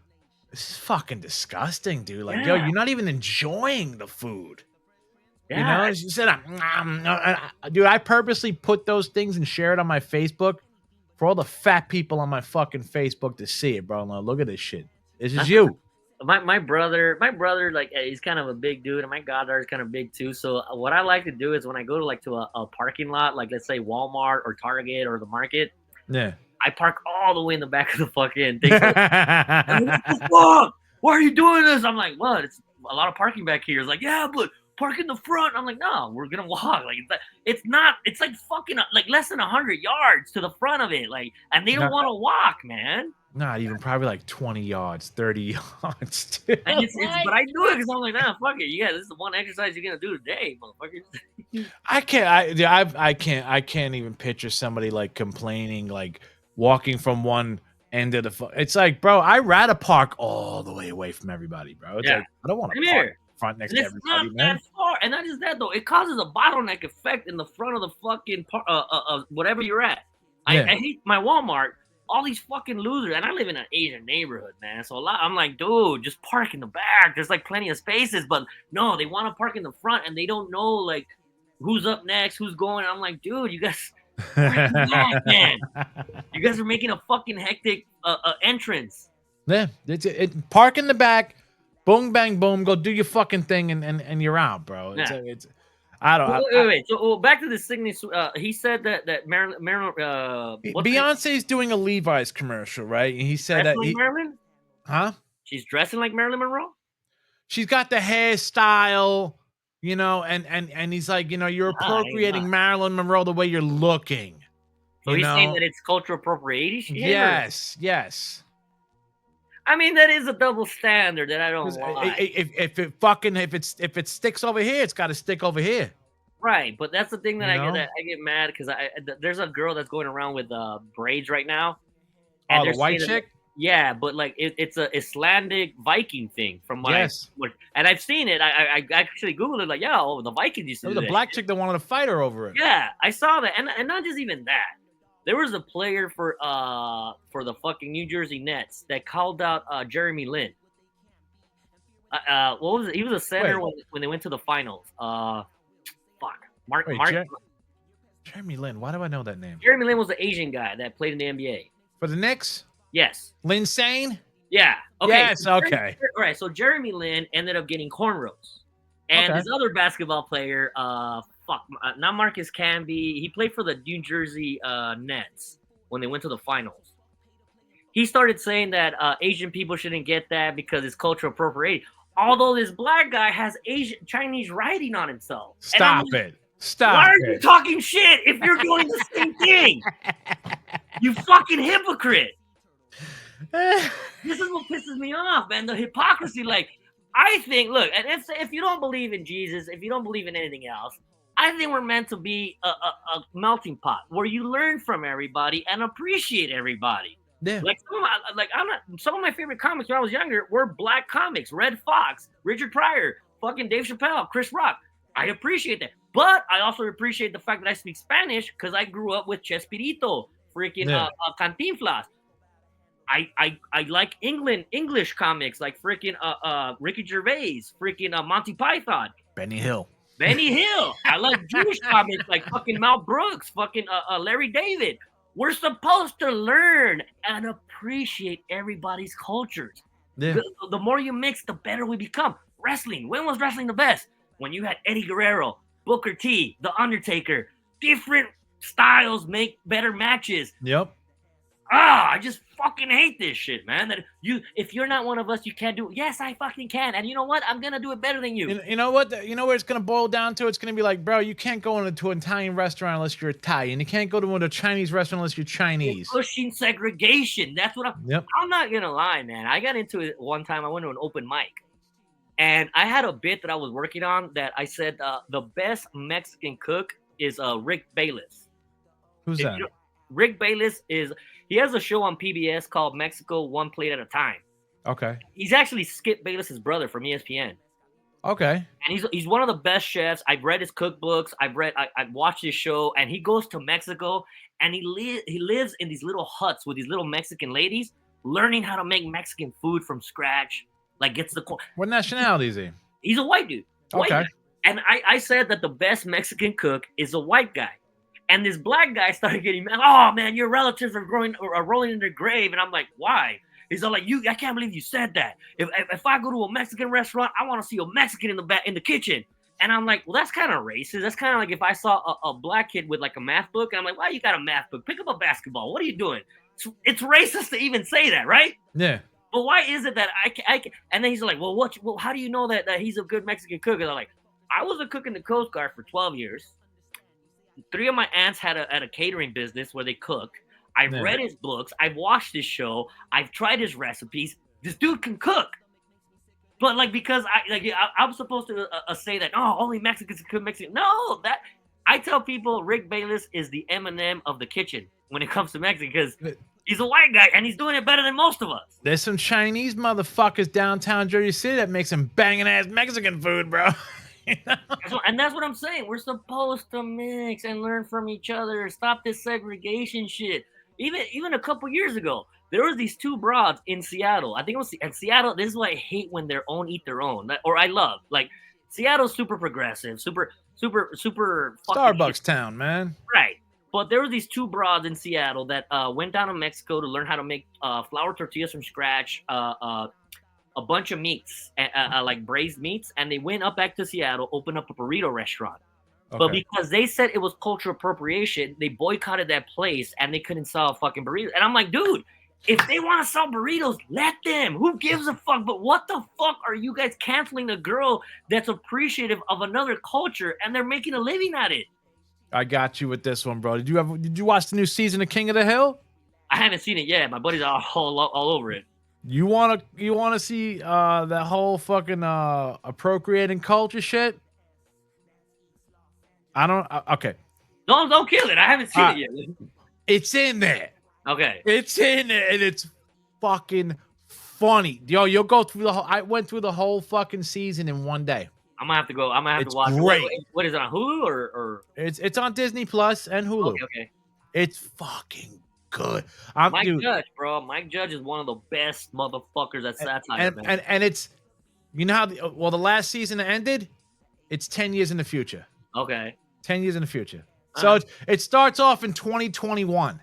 this is fucking disgusting, dude. Like, yo, you're not even enjoying the food. Yeah. You said, dude, I purposely put those things and share it on my Facebook for all the fat people on my fucking Facebook to see it, bro. Now, look at this shit. This is you. my brother, like he's kind of a big dude, and my goddaughter is kind of big too. So what I like to do is when I go to a parking lot, like let's say Walmart or Target or the market, Yeah. I park all the way in the back of the fucking thing. What the fuck? Why are you doing this? I'm like, what? It's a lot of parking back here. It's like, yeah, but park in the front. I'm like, no, we're gonna walk. Like, it's not. It's like fucking like less than 100 yards to the front of it. Like, and they don't want to walk, man. Not even, probably like 20 yards, 30 yards. Too. And but I do it because I'm like, nah, fuck it. Yeah, this is the one exercise you're gonna do today, motherfucker. I can't even picture somebody like complaining, like walking from one end of the. It's like, bro, I rather park all the way away from everybody, bro. It's like, I don't want to park front next to everybody, man. That far. And not just that though, it causes a bottleneck effect in the front of the fucking whatever you're at. I hate my Walmart. All these fucking losers, and I live in an Asian neighborhood, man. So I'm like, dude, just park in the back. There's like plenty of spaces, but no, they want to park in the front, and they don't know like who's up next, who's going. I'm like, dude, you guys, back, man. You guys are making a fucking hectic entrance. Yeah, park in the back, boom, bang, boom, go do your fucking thing, and you're out, bro. It's I don't. Wait. So back to the signature. He said that Marilyn. Beyonce's doing a Levi's commercial, right? And he said that Marilyn. Huh? She's dressing like Marilyn Monroe. She's got the hairstyle, you know, and he's like, you know, you're appropriating Marilyn Monroe the way you're looking. So he's saying that it's cultural appropriation. Yes. I mean, that is a double standard that I don't like. If it sticks over here, it's got to stick over here. Right, but that's the thing that I get mad because there's a girl that's going around with braids right now. And the white chick. Yeah, but like it's a Icelandic Viking thing from what and I've seen it. I actually Googled it. Like, the Vikings used to. There was a black chick that wanted to fight her over it. Yeah, I saw that, and not just even that. There was a player for the fucking New Jersey Nets that called out Jeremy Lin. What was it? He was a center when they went to the finals. Jeremy Lin. Why do I know that name? Jeremy Lin was the Asian guy that played in the NBA for the Knicks. Yes. Lin Sane. Yeah. Okay. Yes. Okay. All right. So Jeremy Lin ended up getting cornrows, and this other basketball player, not Marcus Camby. He played for the New Jersey Nets when they went to the finals. He started saying that Asian people shouldn't get that because it's cultural appropriation. Although this black guy has Chinese writing on himself. Stop it. Why are you talking shit if you're doing the same thing? You fucking hypocrite. This is what pisses me off, man. The hypocrisy. Like, I think, look, and if you don't believe in Jesus, if you don't believe in anything else, I think we're meant to be a melting pot where you learn from everybody and appreciate everybody. Yeah. Like some of my favorite comics when I was younger were black comics. Red Fox, Richard Pryor, fucking Dave Chappelle, Chris Rock. I appreciate that. But I also appreciate the fact that I speak Spanish because I grew up with Chespirito, freaking Cantinflas. I like English comics like freaking Ricky Gervais, freaking Monty Python. Benny Hill. I like Jewish comics like fucking Mel Brooks, fucking Larry David. We're supposed to learn and appreciate everybody's cultures. Yeah. The more you mix, the better we become. Wrestling. When was wrestling the best? When you had Eddie Guerrero, Booker T, The Undertaker. Different styles make better matches. Yep. I just fucking hate this shit, man. That if you're not one of us, you can't do it. Yes, I fucking can. And you know what? I'm gonna do it better than you. You know what? You know where it's gonna boil down to? It's gonna be like, bro, you can't go into an Italian restaurant unless you're Italian. You can't go to a Chinese restaurant unless you're Chinese. You're pushing segregation. That's what I'm not gonna lie, man. I got into it one time. I went to an open mic, and I had a bit that I was working on that I said the best Mexican cook is Rick Bayless. Who's that? Rick Bayless he has a show on PBS called Mexico One Plate at a Time. Okay. He's actually Skip Bayless's brother from ESPN. Okay. And he's one of the best chefs. I've read his cookbooks. I've watched his show, and he goes to Mexico and he lives in these little huts with these little Mexican ladies, learning how to make Mexican food from scratch. Like what nationality is he? He's a white dude. White guy. And I said that the best Mexican cook is a white guy. And this black guy started getting mad. Oh man, your relatives are rolling in their grave. And I'm like, why? He's all like, I can't believe you said that. If I go to a Mexican restaurant, I want to see a Mexican in the kitchen. And I'm like, well, that's kind of racist. That's kind of like if I saw a black kid with like a math book, and I'm like, why you got a math book? Pick up a basketball. What are you doing? It's racist to even say that, right? Yeah. But why is it that I can? And then he's like, well, how do you know that he's a good Mexican cook? And I'm like, I was a cook in the Coast Guard for 12 years. 3 of my aunts had a catering business where they cook. I've read his books. I've watched his show. I've tried his recipes. This dude can cook. But like, because I'm supposed to say that, only Mexicans can cook Mexican. No, that I tell people Rick Bayless is the Eminem of the kitchen when it comes to Mexican, because he's a white guy and he's doing it better than most of us. There's some Chinese motherfuckers downtown Jersey City that make some banging ass Mexican food, bro. And that's what I'm saying. We're supposed to mix and learn from each other. Stop this segregation shit. Even a couple years ago, there was these 2 broads in Seattle. I think it was in Seattle. This is why I hate when their own eat their own. Or I love. Like, Seattle's super progressive, super Starbucks town, man. Right. But there were these 2 broads in Seattle that went down to Mexico to learn how to make flour tortillas from scratch, a bunch of meats, like braised meats, and they went up back to Seattle, opened up a burrito restaurant. Okay. But because they said it was cultural appropriation, they boycotted that place and they couldn't sell fucking burritos. And I'm like, dude, if they want to sell burritos, let them. Who gives a fuck? But what the fuck are you guys canceling a girl that's appreciative of another culture and they're making a living at it? I got you with this one, bro. Did you watch the new season of King of the Hill? I haven't seen it yet. My buddies are all over it. You wanna see that whole fucking appropriating culture shit? I don't. Okay. Don't kill it. I haven't seen it yet. It's in there. Okay. It's in there, and it's fucking funny. Yo, you'll go through the whole. I went through the whole fucking season in one day. I'm gonna have to go. I'm gonna have to watch. Great. What is it on Hulu or? It's on Disney Plus and Hulu. Okay. It's fucking good. Mike Judge, bro. Mike Judge is one of the best motherfuckers at satire, man. And it's, you know how the last season ended. It's 10 years in the future. Okay. 10 years in the future. So it starts off in 2021.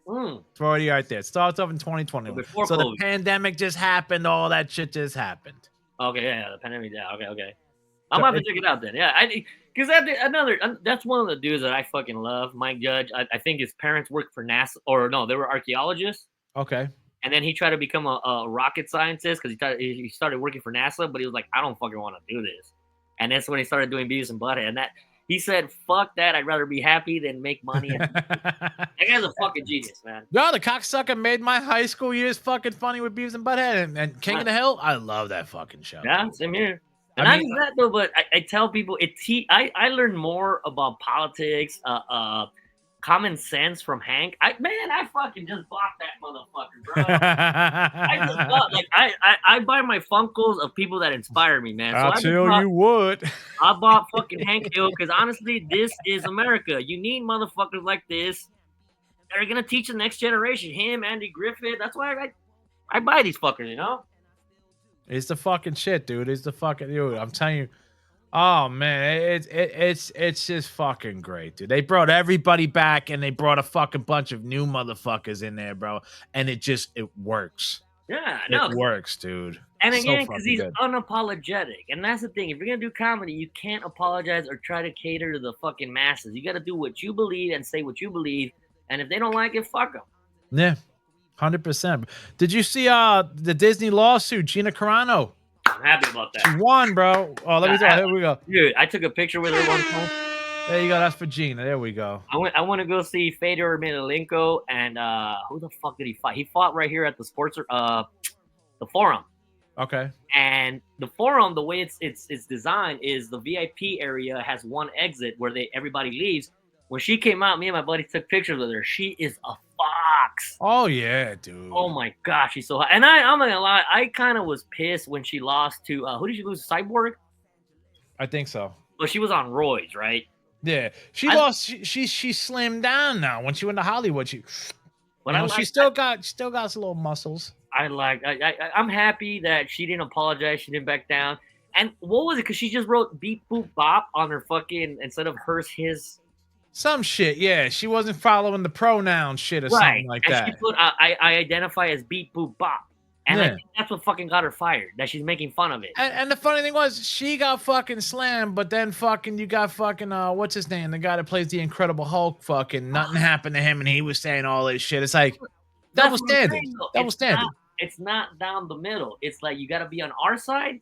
It's already right there. It starts off in 2021. So the pandemic just happened. All that shit just happened. Okay, yeah, the pandemic. Yeah, okay. I'm gonna have to check it out then. Yeah, because that's one of the dudes that I fucking love, Mike Judge. I think his parents worked for NASA, or no, they were archaeologists. Okay. And then he tried to become a rocket scientist because he started working for NASA, but he was like, I don't fucking want to do this. And that's when he started doing Beavis and Butthead. And that he said, fuck that. I'd rather be happy than make money. That guy's a fucking genius, man. No, the cocksucker made my high school years fucking funny with Beavis and Butthead. And King of the Hill, I love that fucking show. Yeah, same here. And I mean, that though, but I tell people I learned more about politics, common sense from Hank. I fucking just bought that motherfucker, bro. I just bought, like, I buy my Funkos of people that inspire me, man. So you would. I bought fucking Hank Hill because honestly, this is America. You need motherfuckers like this that are gonna teach the next generation. Him, Andy Griffith. That's why I buy these fuckers, you know. It's the fucking shit, dude. It's the fucking dude. I'm telling you. Oh man, it's just fucking great, dude. They brought everybody back and they brought a fucking bunch of new motherfuckers in there, bro. And it works. Yeah, it works, dude. And again, because he's unapologetic, and that's the thing. If you're gonna do comedy, you can't apologize or try to cater to the fucking masses. You got to do what you believe and say what you believe. And if they don't like it, fuck them. Yeah, 100%. Did you see the Disney lawsuit? Gina Carano. I'm happy about that. She won, bro. Oh, let me tell you. Here we go. Dude, I took a picture with her one time. There you go. That's for Gina. There we go. I want to go see Fedor Emelianenko and who the fuck did he fight? He fought right here at the the Forum. Okay. And the Forum, the way it's designed is the VIP area has one exit where everybody leaves. When she came out, me and my buddy took pictures with her. She is a fox. Oh yeah, dude. Oh my gosh, she's so hot. And I'm not gonna lie, I kind of was pissed when she lost to who did she lose? Cyborg? I think so. Well, she was on roids, right? Yeah, she lost. She slimmed down now. When she went to Hollywood, she still got some little muscles. I'm happy that she didn't apologize. She didn't back down. And what was it? Because she just wrote beep boop bop on her fucking instead of hers his. Some shit, yeah. She wasn't following the pronoun shit or something like and that. She put, I identify as beep boop bop. And I think that's what fucking got her fired, that she's making fun of it. And the funny thing was, she got fucking slammed, but then fucking you got fucking what's his name? The guy that plays the Incredible Hulk. Fucking nothing happened to him, and he was saying all this shit. It's like double standard. Double standard. It's not down the middle. It's like you got to be on our side,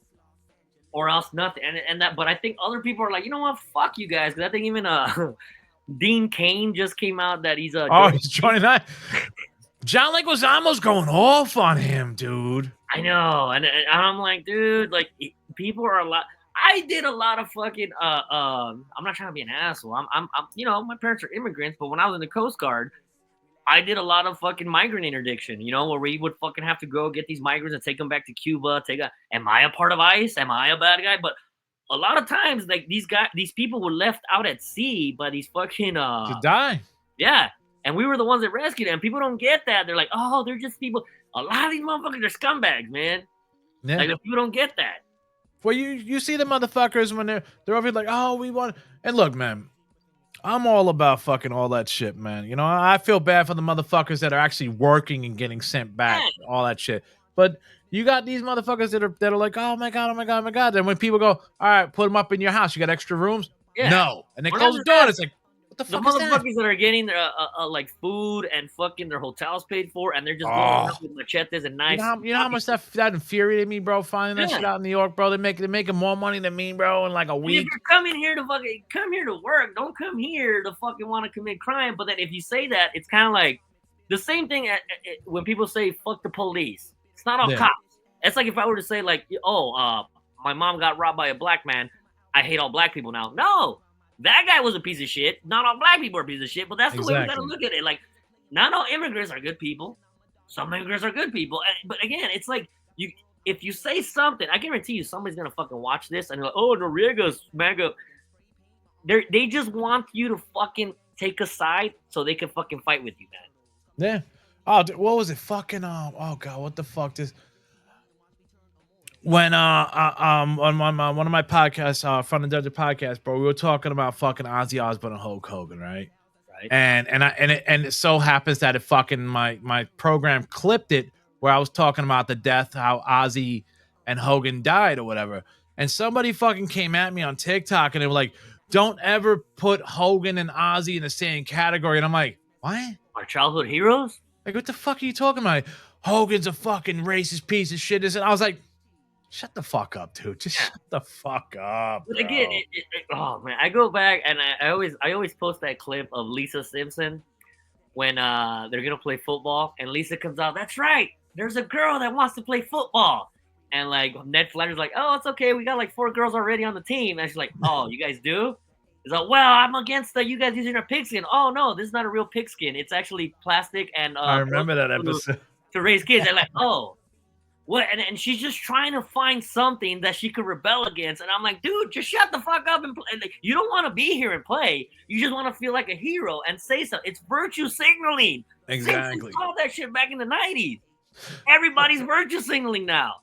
or else nothing. And that. But I think other people are like, you know what? Fuck you guys. Because I think even Dean Cain just came out that he's he's joining that. John Leguizamo's going off on him, dude. I know, and I'm like, dude, like people are a lot. I did a lot of fucking. I'm not trying to be an asshole. I'm you know, my parents are immigrants, but when I was in the Coast Guard, I did a lot of fucking migrant interdiction. You know, where we would fucking have to go get these migrants and take them back to Cuba. Am I a part of ICE? Am I a bad guy? But a lot of times, like these people were left out at sea by these fucking to die. Yeah. And we were the ones that rescued them. People don't get that. They're like, oh, they're just people. A lot of these motherfuckers are scumbags, man. Yeah. Like, people don't get that. Well, you see the motherfuckers when they're over here like, oh, we want. And look, man, I'm all about fucking all that shit, man. You know, I feel bad for the motherfuckers that are actually working and getting sent back, all that shit. But you got these motherfuckers that are like, oh my god, oh my god, oh my god. And when people go, all right, put them up in your house. You got extra rooms? Yeah. No. And they close the door. And it's like, the motherfuckers that are getting their like food and fucking their hotels paid for, and they're just going out with machetes and knives. You know how much that infuriated me, bro? Finding that shit out in New York, bro. They're making more money than me, bro, in like a week. If you're coming here to come here to work, don't come here to fucking want to commit crime. But then if you say that, it's kind of like the same thing when people say "fuck the police." It's not all cops. It's like if I were to say like, my mom got robbed by a black man. I hate all black people now. No. That guy was a piece of shit. Not all black people are a piece of shit, but that's the way we gotta look at it. Like, not all immigrants are good people. Some immigrants are good people. But again, it's like if you say something, I guarantee you somebody's gonna fucking watch this and they're like, oh, Noriega's mega. They just want you to fucking take a side so they can fucking fight with you, man. Yeah. Oh, what was it? Fucking oh god, what the fuck this? When on one of my podcasts, Front and Desert podcast, bro, we were talking about fucking Ozzy Osbourne and Hulk Hogan, right? And it so happens that it fucking my program clipped it where I was talking about the death, how Ozzy and Hogan died or whatever. And somebody fucking came at me on TikTok and they were like, "Don't ever put Hogan and Ozzy in the same category." And I'm like, "What? Our childhood heroes? Like, what the fuck are you talking about? Hogan's a fucking racist piece of shit." And I was like, shut the fuck up, dude. Just shut the fuck up. But again, oh man, I go back and I always post that clip of Lisa Simpson when they're gonna play football, and Lisa comes out. That's right. There's a girl that wants to play football, and like Ned Flanders like, oh, it's okay. We got like 4 girls already on the team, and she's like, oh, you guys do? He's like, well, I'm against you guys using a pigskin. Oh no, this is not a real pigskin. It's actually plastic and I remember that episode to raise kids. They're like, oh. What? And she's just trying to find something that she could rebel against. And I'm like, dude, just shut the fuck up and play. Like, you don't want to be here and play. You just want to feel like a hero and say something. It's virtue signaling. Exactly. All that shit back in the 90s. Everybody's virtue signaling now.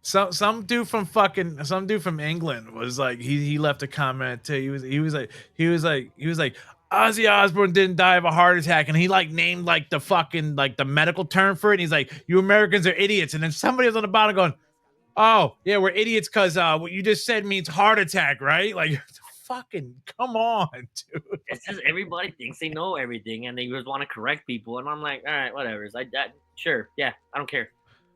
Some dude from England was like, he left a comment too. He was like Ozzy Osbourne didn't die of a heart attack, and he like named like the fucking like the medical term for it. And he's like, you Americans are idiots. And then somebody was on the bottom going, oh yeah, we're idiots because what you just said means heart attack, right? Like, fucking come on, dude. It's just everybody thinks they know everything, and they just want to correct people. And I'm like, all right, whatever. Sure, yeah, I don't care.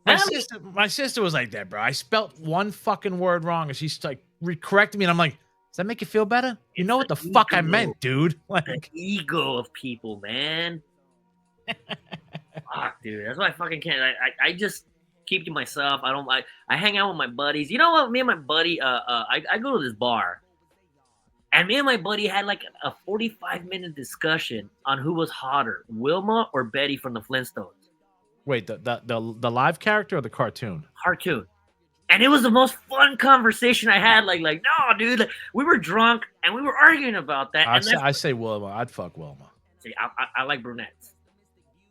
My sister was like that, bro. I spelt one fucking word wrong, and she's like correcting me, and I'm like, does that make you feel better? You know what the fuck I meant, dude. Like, the ego of people, man. Fuck, dude. That's why I fucking can't. I just keep to myself. I hang out with my buddies. You know what? Me and my buddy, I go to this bar, and me and my buddy had like a 45-minute discussion on who was hotter, Wilma or Betty from the Flintstones. Wait, the live character or the cartoon? Cartoon. And it was the most fun conversation I had. Like, no, dude. Like, we were drunk and we were arguing about that. I say Wilma. I'd fuck Wilma. See, I like brunettes.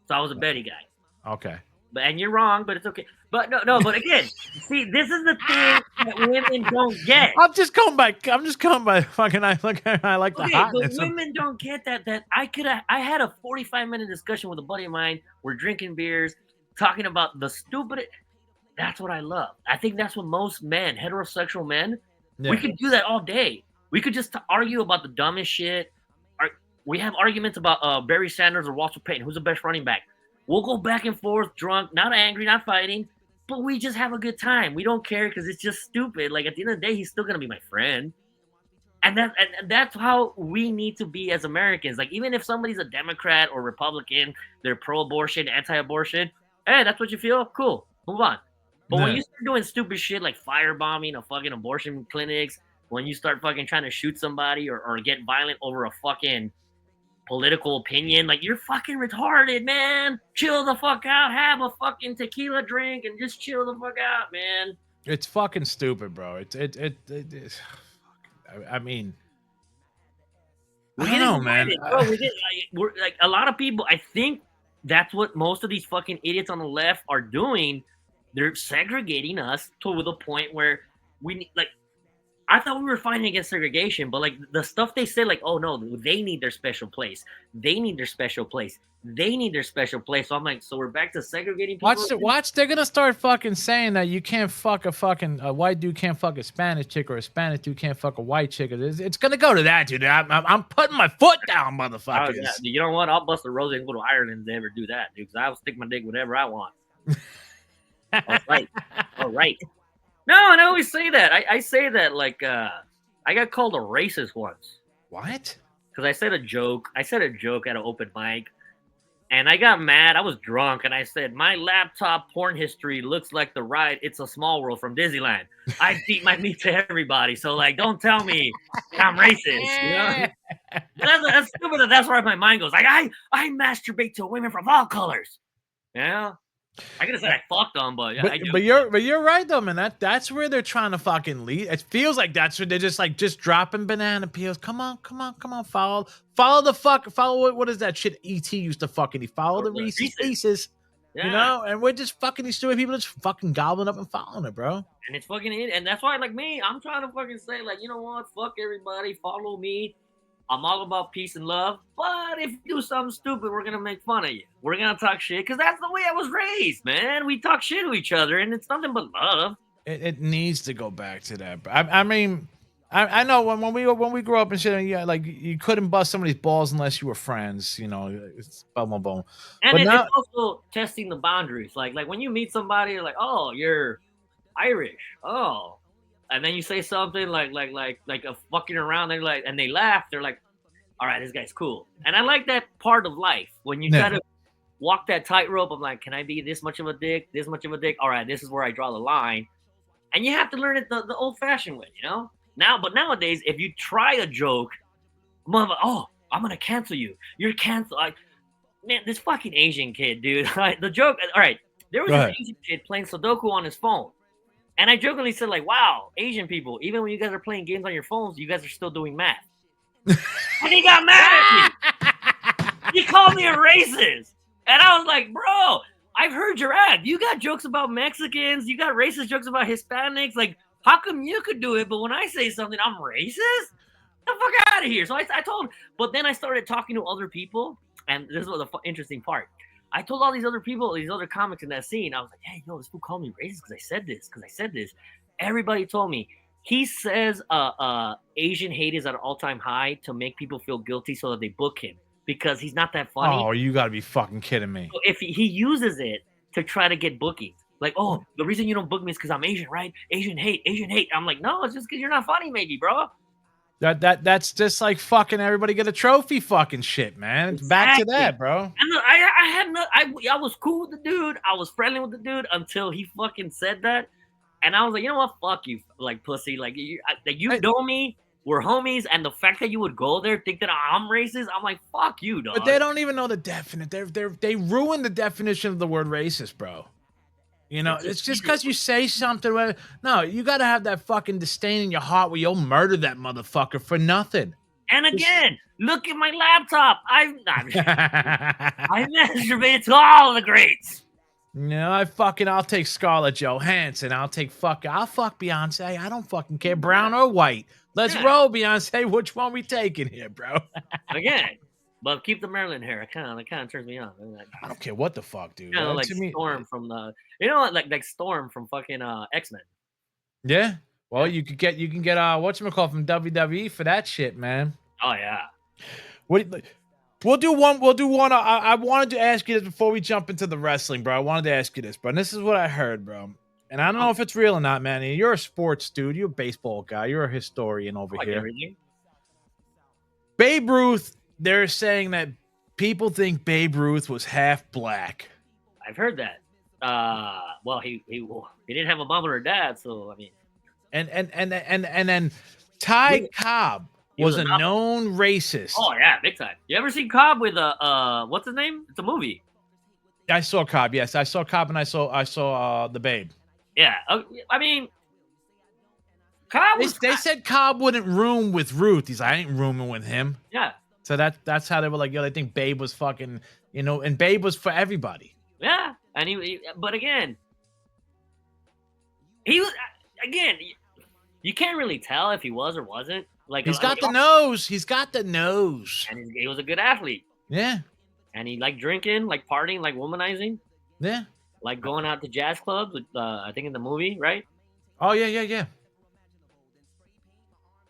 So I was a Betty guy. Okay. And you're wrong, but it's okay. But no. But again, see, this is the thing that women don't get. I'm just going by fucking. I like the hotness. But women don't get that. I had a 45-minute discussion with a buddy of mine. We're drinking beers, talking about the stupid. That's what I love. I think that's what most men, heterosexual men, we could do that all day. We could just argue about the dumbest shit. We have arguments about Barry Sanders or Walter Payton. Who's the best running back? We'll go back and forth, drunk, not angry, not fighting, but we just have a good time. We don't care because it's just stupid. Like, at the end of the day, he's still going to be my friend. And that's how we need to be as Americans. Like, even if somebody's a Democrat or Republican, they're pro-abortion, anti-abortion, hey, that's what you feel? Cool. Move on. But when you start doing stupid shit like firebombing a fucking abortion clinics, when you start fucking trying to shoot somebody or get violent over a fucking political opinion, like, you're fucking retarded, man. Chill the fuck out. Have a fucking tequila drink and just chill the fuck out, man. It's fucking stupid, bro. I mean, I don't know, man. We're like, a lot of people, I think that's what most of these fucking idiots on the left are doing. They're segregating us to the point where we need, like, I thought we were fighting against segregation, but like the stuff they say, like, oh no, they need their special place. They need their special place. They need their special place. So I'm like, so we're back to segregating people. Watch. They're gonna start fucking saying that you can't fuck a white dude can't fuck a Spanish chick, or a Spanish dude can't fuck a white chick. It's gonna go to that, dude. I'm putting my foot down, motherfuckers. Yeah. You know what? I'll bust a rose and go to Ireland if they ever do that, dude. Because I'll stick my dick whatever I want. All right. No, and I always say that. I say that like I got called a racist once. What? Because I said a joke. I said a joke at an open mic, and I got mad. I was drunk, and I said, my laptop porn history looks like the ride It's a Small World from Disneyland. I feed my meat to everybody, so like, don't tell me I'm racist. You know? That's stupid. That's where my mind goes. Like, I masturbate to women from all colors. Yeah. I could have said I fucked them, but yeah, but you're right though, man. That's where they're trying to fucking lead. It feels like that's where they're just dropping banana peels. Come on. Follow what is that shit ET used to fucking eat? Follow the Reese's Pieces. Yeah. You know, and we're just fucking these stupid people just fucking gobbling up and following it, bro. And it's fucking it, and that's why, like me, I'm trying to fucking say, like, you know what? Fuck everybody, follow me. I'm all about peace and love, but if you do something stupid, we're going to make fun of you. We're going to talk shit, because that's the way I was raised, man. We talk shit to each other, and it's nothing but love. It needs to go back to that. I mean, I know when we grew up and shit, yeah, like, you couldn't bust somebody's balls unless you were friends, you know. It's boom, boom. And it's also testing the boundaries. Like when you meet somebody, you're like, oh, you're Irish. Oh. And then you say something like a fucking around, they're like, and they laugh. They're like, all right, this guy's cool. And I like that part of life when you try to walk that tightrope of like, can I be this much of a dick? This much of a dick? All right, this is where I draw the line. And you have to learn it the old-fashioned way, you know. But nowadays, if you try a joke, I'm gonna cancel you. You're canceled. Man, this fucking Asian kid, dude. The joke. All right, there was an Asian kid playing Sudoku on his phone. And I jokingly said, like, wow, Asian people, even when you guys are playing games on your phones, you guys are still doing math. And he got mad at me. He called me a racist. And I was like, bro, I've heard your ad. You got jokes about Mexicans. You got racist jokes about Hispanics. Like, how come you could do it, but when I say something, I'm racist? Get the fuck out of here. So I told him. But then I started talking to other people. And this was the interesting part. I told all these other people, these other comics in that scene, I was like, hey, yo, this fool called me racist because I said this. Everybody told me. He says Asian hate is at an all-time high to make people feel guilty so that they book him because he's not that funny. Oh, you got to be fucking kidding me. So if he uses it to try to get bookings. Like, oh, the reason you don't book me is because I'm Asian, right? Asian hate. I'm like, no, it's just because you're not funny, maybe, bro. That's just like fucking everybody get a trophy fucking shit, man. It's back to that, bro. And look, I was cool with the dude. I was friendly with the dude until he fucking said that. And I was like, you know what? Fuck you, like pussy. Like you know me. We're homies. And the fact that you would go there, think that I'm racist, I'm like, fuck you, dog. But they don't even know the definition. They ruined the definition of the word racist, bro. You know, it's just because you say something. No, you got to have that fucking disdain in your heart where you'll murder that motherfucker for nothing. And again, look at my laptop. I masturbated to all the greats. No, I'll take Scarlett Johansson. I'll fuck Beyonce. I don't fucking care, brown or white. Let's roll, Beyonce. Which one we taking here, bro? Again, but keep the Maryland hair. It kind of turns me on. I don't care what the fuck, dude. Kind of like Storm from the, like Storm from fucking X-Men. Yeah. Well, you can get whatchamacallit from WWE for that shit, man. Oh yeah. We'll do one. I wanted to ask you this before we jump into the wrestling, bro. I wanted to ask you this, bro. And this is what I heard, bro. And I don't know if it's real or not, man. You're a sports dude. You're a baseball guy. You're a historian over here. Everything. Babe Ruth, they're saying that people think Babe Ruth was half black. I've heard that. Well, he didn't have a mom or a dad, so I mean. And then Ty Cobb was a known racist. Oh yeah, big time. You ever seen Cobb with what's his name? It's a movie. I saw Cobb. Yes, I saw Cobb, and I saw the Babe. Yeah, I mean, Cobb. They said Cobb wouldn't room with Ruth. He's like, I ain't rooming with him. Yeah. So that's how they were like, yo, they think Babe was fucking, and Babe was for everybody. Yeah, and but again, he was again. You can't really tell if he was or wasn't. Like he's got the nose. He's got the nose. And he was a good athlete. Yeah. And he liked drinking, like partying, like womanizing. Yeah. Like going out to jazz clubs with, I think in the movie, right? Oh yeah.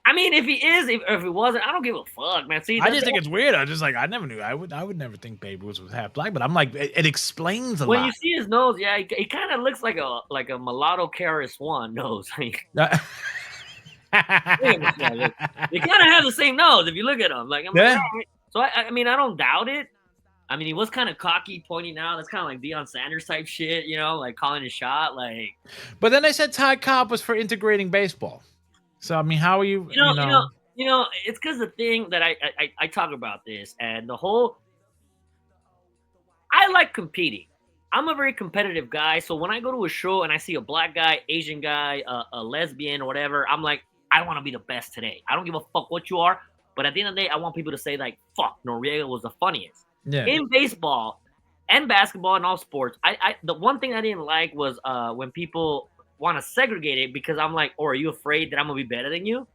I mean, if he is, if he wasn't, I don't give a fuck, man. See, I just think it's weird. I just like I never knew. I would never think Babe Ruth was half black, but I'm like, it explains a lot. When you see his nose, yeah, he kind of looks like a mulatto KRS-One nose. You kind of have the same nose if you look at him. Like, I'm like, oh. So I mean, I don't doubt it. I mean, he was kind of cocky, pointing out. That's kind of like Deion Sanders type shit, like calling his shot, like. But then they said Ty Cobb was for integrating baseball. So I mean, how are you? It's because the thing that I talk about this and the whole. I like competing. I'm a very competitive guy, so when I go to a show and I see a black guy, Asian guy, a lesbian or whatever, I'm like, I want to be the best today. I don't give a fuck what you are, but at the end of the day, I want people to say like, "Fuck, Noriega was the funniest." Yeah. In baseball and basketball and all sports, the one thing I didn't like was when people want to segregate it because I'm like, "Or are you afraid that I'm gonna be better than you?"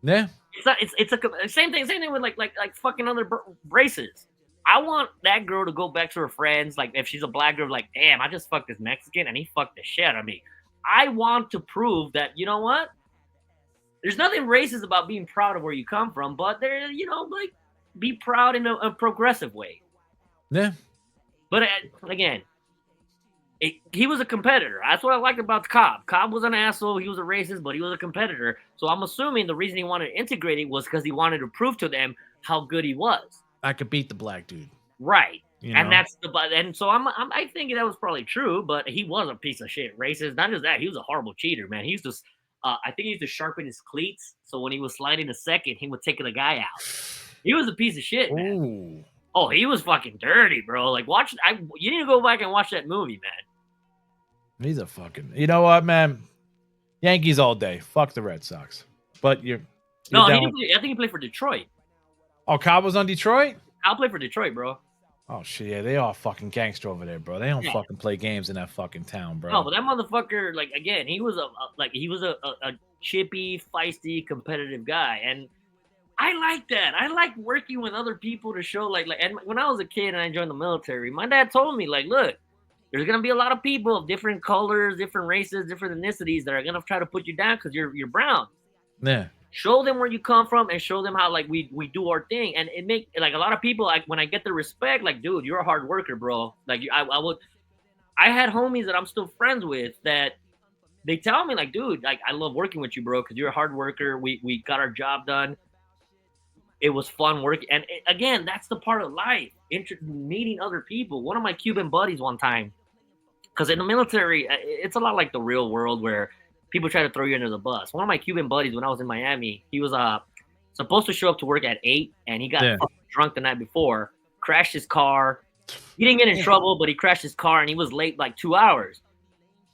Yeah. It's a same thing with like fucking other races. I want that girl to go back to her friends, like if she's a black girl, like, damn, I just fucked this Mexican and he fucked the shit out of me. I want to prove that, you know what? There's nothing racist about being proud of where you come from, but there, like, be proud in a progressive way. Yeah. But again, he was a competitor. That's what I liked about Cobb. Cobb was an asshole. He was a racist, but he was a competitor. So I'm assuming the reason he wanted to integrate it was because he wanted to prove to them how good he was. I could beat the black dude. Right. And that's and so I think that was probably true, but he was a piece of shit. Racist. Not just that, he was a horrible cheater, man. He used to I think he used to sharpen his cleats, so when he was sliding a second, he would take the guy out. He was a piece of shit, man. Ooh. Oh, he was fucking dirty, bro. Like you need to go back and watch that movie, man. He's a fucking. You know what, man? Yankees all day. Fuck the Red Sox. But you're no, I think he played for Detroit. Oh, Cobb was on Detroit? I'll play for Detroit, bro. Oh, shit. Yeah, they are fucking gangster over there, bro. They don't fucking play games in that fucking town, bro. No, but that motherfucker, like, again, he was a chippy, feisty, competitive guy. And I like that. I like working with other people to show, like, and when I was a kid and I joined the military, my dad told me, like, look, there's going to be a lot of people of different colors, different races, different ethnicities that are going to try to put you down because you're brown. Yeah. Show them where you come from and show them how like we do our thing. And it make like a lot of people like when I get the respect, like, dude, you're a hard worker, bro. Like I had homies that I'm still friends with that they tell me like, dude, like I love working with you, bro, because you're a hard worker. We got our job done. It was fun working. And again, that's the part of life. Meeting other people. One of my Cuban buddies one time, because in the military, it's a lot like the real world where people try to throw you under the bus. One of my Cuban buddies, when I was in Miami, he was supposed to show up to work at 8, and he got fucking drunk the night before, crashed his car. He didn't get in trouble, but he crashed his car, and he was late like 2 hours.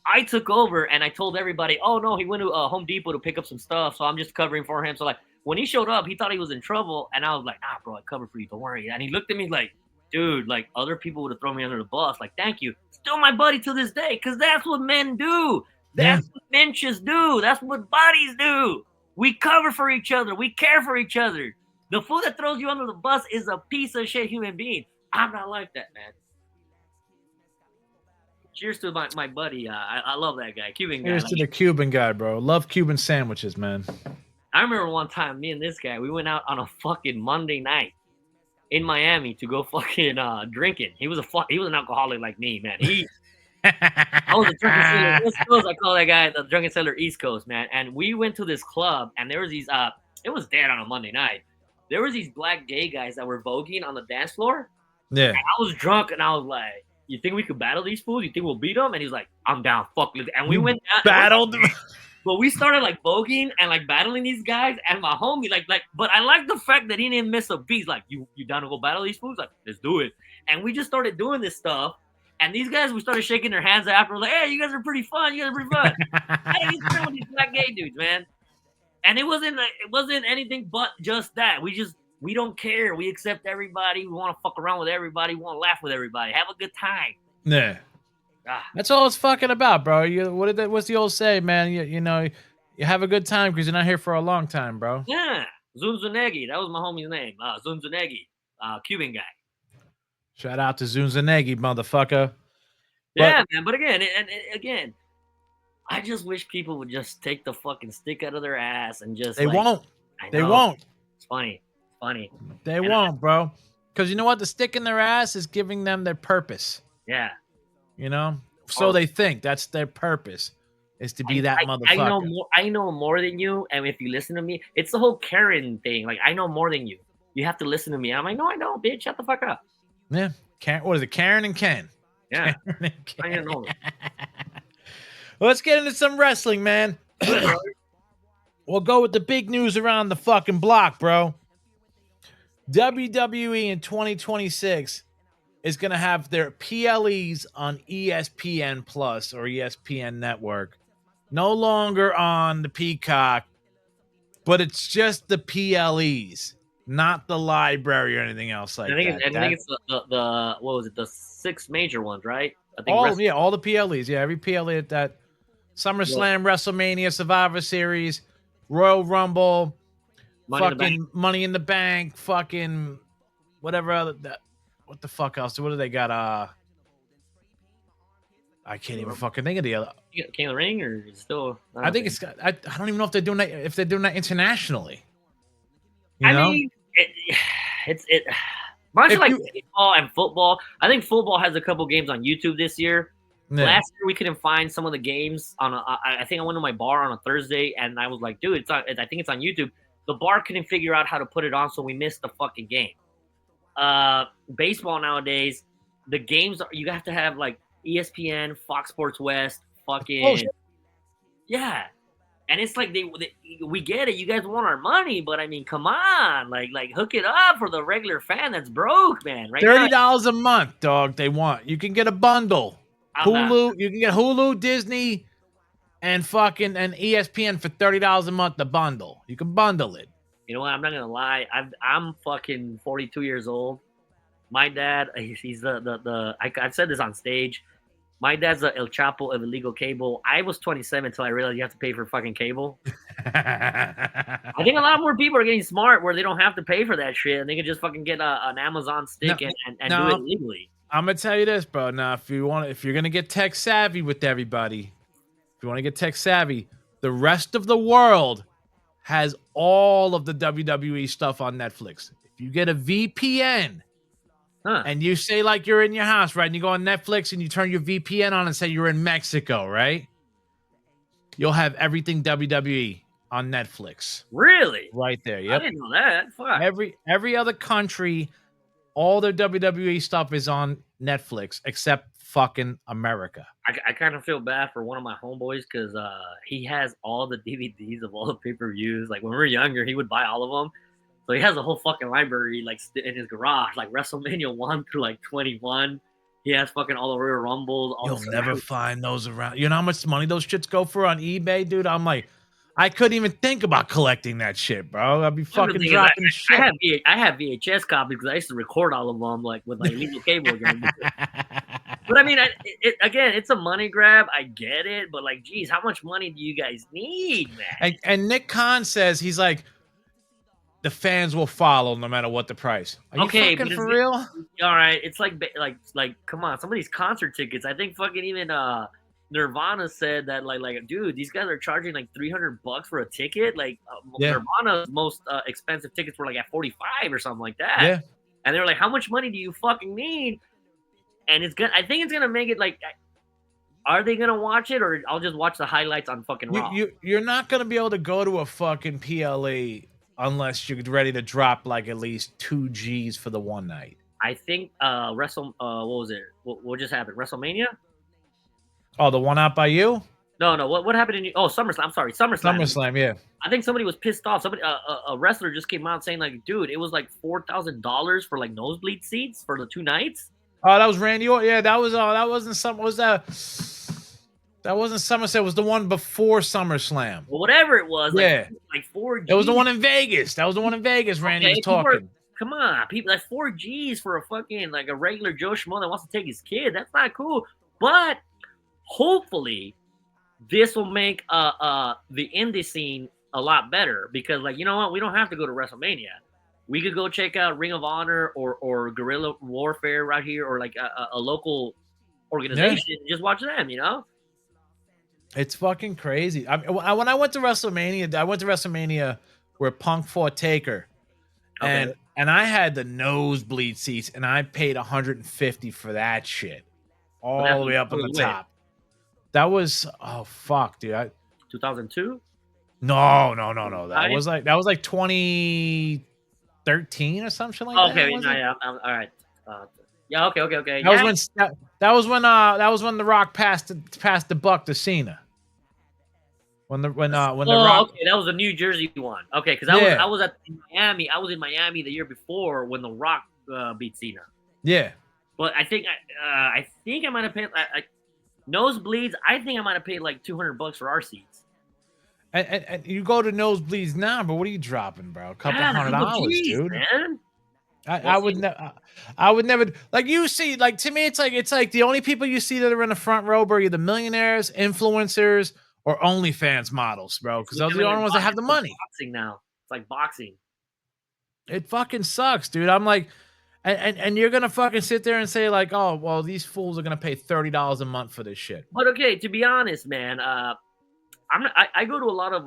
I took over, and I told everybody, oh, no, he went to Home Depot to pick up some stuff, so I'm just covering for him. So, like, when he showed up, he thought he was in trouble, and I was like, nah, bro, I covered for you. Don't worry. And he looked at me like, dude, like other people would have thrown me under the bus. Like, thank you. Still my buddy to this day, because that's what men do. That's what mentions do. That's what buddies do. We cover for each other. We care for each other. The fool that throws you under the bus is a piece of shit human being. I'm not like that, man. Cheers to my buddy. I love that guy, Cuban guy. Cheers to the Cuban guy, bro. Love Cuban sandwiches, man. I remember one time, me and this guy, we went out on a fucking Monday night in Miami to go fucking drinking. He was an alcoholic like me, man. I was a drunken sailor West Coast. I call that guy the drunken sailor East Coast, man. And we went to this club, and there was these. It was dead on a Monday night. There was these black gay guys that were voguing on the dance floor. Yeah. And I was drunk, and I was like, "You think we could battle these fools? You think we'll beat them?" And he's like, "I'm down, fuck." And we went down, battled. But we started like voguing and like battling these guys, and my homie like. But I like the fact that he didn't miss a beat. He's like, "You down to go battle these fools?" Like, let's do it. And we just started doing this stuff. And these guys, we started shaking their hands after, like, "Hey, you guys are pretty fun. You guys are pretty fun." Hey, he's friends with these black gay dudes, man. And it wasn't anything but just that. We don't care. We accept everybody. We want to fuck around with everybody. We want to laugh with everybody. Have a good time. Yeah. That's all it's fucking about, bro. What's the old say, man? You know, you have a good time because you're not here for a long time, bro. Yeah. Zunzunegi. That was my homie's name. Zunzunegi. Cuban guy. Shout out to Zunzunegi, motherfucker. Yeah, man. But again, I just wish people would just take the fucking stick out of their ass and just. They won't. They won't. It's funny. They won't, bro. Because you know what? The stick in their ass is giving them their purpose. Yeah. You know? So they think that's their purpose, is to be that motherfucker. I know more than you, and if you listen to me, it's the whole Karen thing. Like, I know more than you. You have to listen to me. I'm like, no, I know, bitch. Shut the fuck up. Yeah. What is it? Karen and Ken. Yeah. Karen and Ken. I didn't know. Let's get into some wrestling, man. We'll go with the big news around the fucking block, bro. WWE in 2026 is going to have their PLEs on ESPN Plus or ESPN Network. No longer on the Peacock, but it's just the PLEs, not the library or anything else like that. I think it's the what was it? The 6 major ones, right? I think all the PLEs. Yeah, every PLE at that SummerSlam, WrestleMania, Survivor Series, Royal Rumble, Money in the Bank, fucking whatever other what the fuck else? What do they got? I can't even fucking think of the other. King of the Ring, or is it still? I think it's. I don't even know if they're doing that. If they're doing that internationally. I mean, it's much like baseball and football. I think football has a couple games on YouTube this year. Yeah. Last year we couldn't find some of the games on. I think I went to my bar on a Thursday and I was like, dude, I think it's on YouTube. The bar couldn't figure out how to put it on, so we missed the fucking game. Baseball nowadays, the games you have to have like ESPN, Fox Sports West, fucking yeah. And it's like we get it. You guys want our money, but I mean, come on, like hook it up for the regular fan that's broke, man. Right? $30 a month, dog. They want. You can get a bundle. Hulu. You can get Hulu, Disney, and fucking and ESPN for $30 a month. The bundle. You can bundle it. You know what? I'm not gonna lie. I'm fucking 42 years old. My dad, he's I've said this on stage. My dad's the El Chapo of illegal cable. I was 27 until I realized you have to pay for fucking cable. I think a lot more people are getting smart where they don't have to pay for that shit and they can just fucking get an Amazon stick and do it legally. I'm gonna tell you this, bro. Now, if you're gonna get tech savvy with everybody, if you want to get tech savvy, the rest of the world has all of the WWE stuff on Netflix. If you get a VPN. And you say like you're in your house, right? And you go on Netflix and you turn your VPN on and say you're in Mexico, right? You'll have everything WWE on Netflix. Really? Right there. Yep. I didn't know that. Fuck. Every other country, all their WWE stuff is on Netflix except fucking America. I kind of feel bad for one of my homeboys because he has all the DVDs of all the pay-per-views. Like when we were younger, he would buy all of them. So he has a whole fucking library like in his garage, like WrestleMania 1 through like 21. He has fucking all the Royal Rumbles. You'll never find those around. You know how much money those shits go for on eBay, dude? I I couldn't even think about collecting that shit, bro. I'd be fucking dropping shit. I have VHS copies because I used to record all of them like with like illegal cable. But I mean, again, it's a money grab. I get it, but like, geez, how much money do you guys need, man? And Nick Khan says he's like, the fans will follow no matter what the price. Are you fucking for real? All right, it's like, come on, some of these concert tickets. I think fucking even Nirvana said that like, dude, these guys are charging like $300 for a ticket. Like Nirvana's most expensive tickets were like at 45 or something like that. Yeah, and they were like, how much money do you fucking need? And I think it's gonna make it like, are they gonna watch it, or I'll just watch the highlights on fucking Raw? You're not gonna be able to go to a fucking PLE unless you're ready to drop like at least 2 G's for the one night. I think what was it? What just happened? WrestleMania? Oh, the one out by you? No. What happened in? Oh, SummerSlam. I'm sorry, SummerSlam. SummerSlam, yeah. I think somebody was pissed off. Somebody, a wrestler just came out saying like, dude, it was like $4,000 for like nosebleed seats for the 2 nights. Oh, that was Randy Orton. Yeah, that was that wasn't some. Was that? That wasn't SummerSlam. It was the one before SummerSlam. Well, whatever it was. Yeah, like 4 G's. It was the one in Vegas. That was the one in Vegas. Randy was talking. Come on, people, like 4 G's for a fucking like a regular Joe Schmo that wants to take his kid. That's not cool. But hopefully, this will make the indie scene a lot better, because like, you know what, we don't have to go to WrestleMania. We could go check out Ring of Honor or Guerrilla Warfare right here, or like a local organization. And just watch them, you know? It's fucking crazy. When I went to WrestleMania, where Punk fought Taker, and I had the nosebleed seats, and I paid $150 for that shit, all the way up on the top. That was, oh fuck, dude. 2002? No. That was like 2013 or something like that. Okay, yeah, all right. Yeah, okay. That was when The Rock passed the buck to Cena. When The Rock. Okay, that was the New Jersey one. Okay, because I was in Miami. I was in Miami the year before when The Rock beat Cena. Yeah. But I think I might have paid nosebleeds. I think I might have paid like $200 for our seats. And you go to nosebleeds now, but what are you dropping, bro? A couple $100, dude. Man. I would never, like, you see, like, to me, it's like the only people you see that are in the front row are either millionaires, influencers, or OnlyFans models, bro. Because those are the only ones that have the money. Boxing now, it's like boxing. It fucking sucks, dude. I'm like, and you're gonna fucking sit there and say like, oh, well, these fools are gonna pay $30 a month for this shit. But okay, to be honest, man, I go to a lot of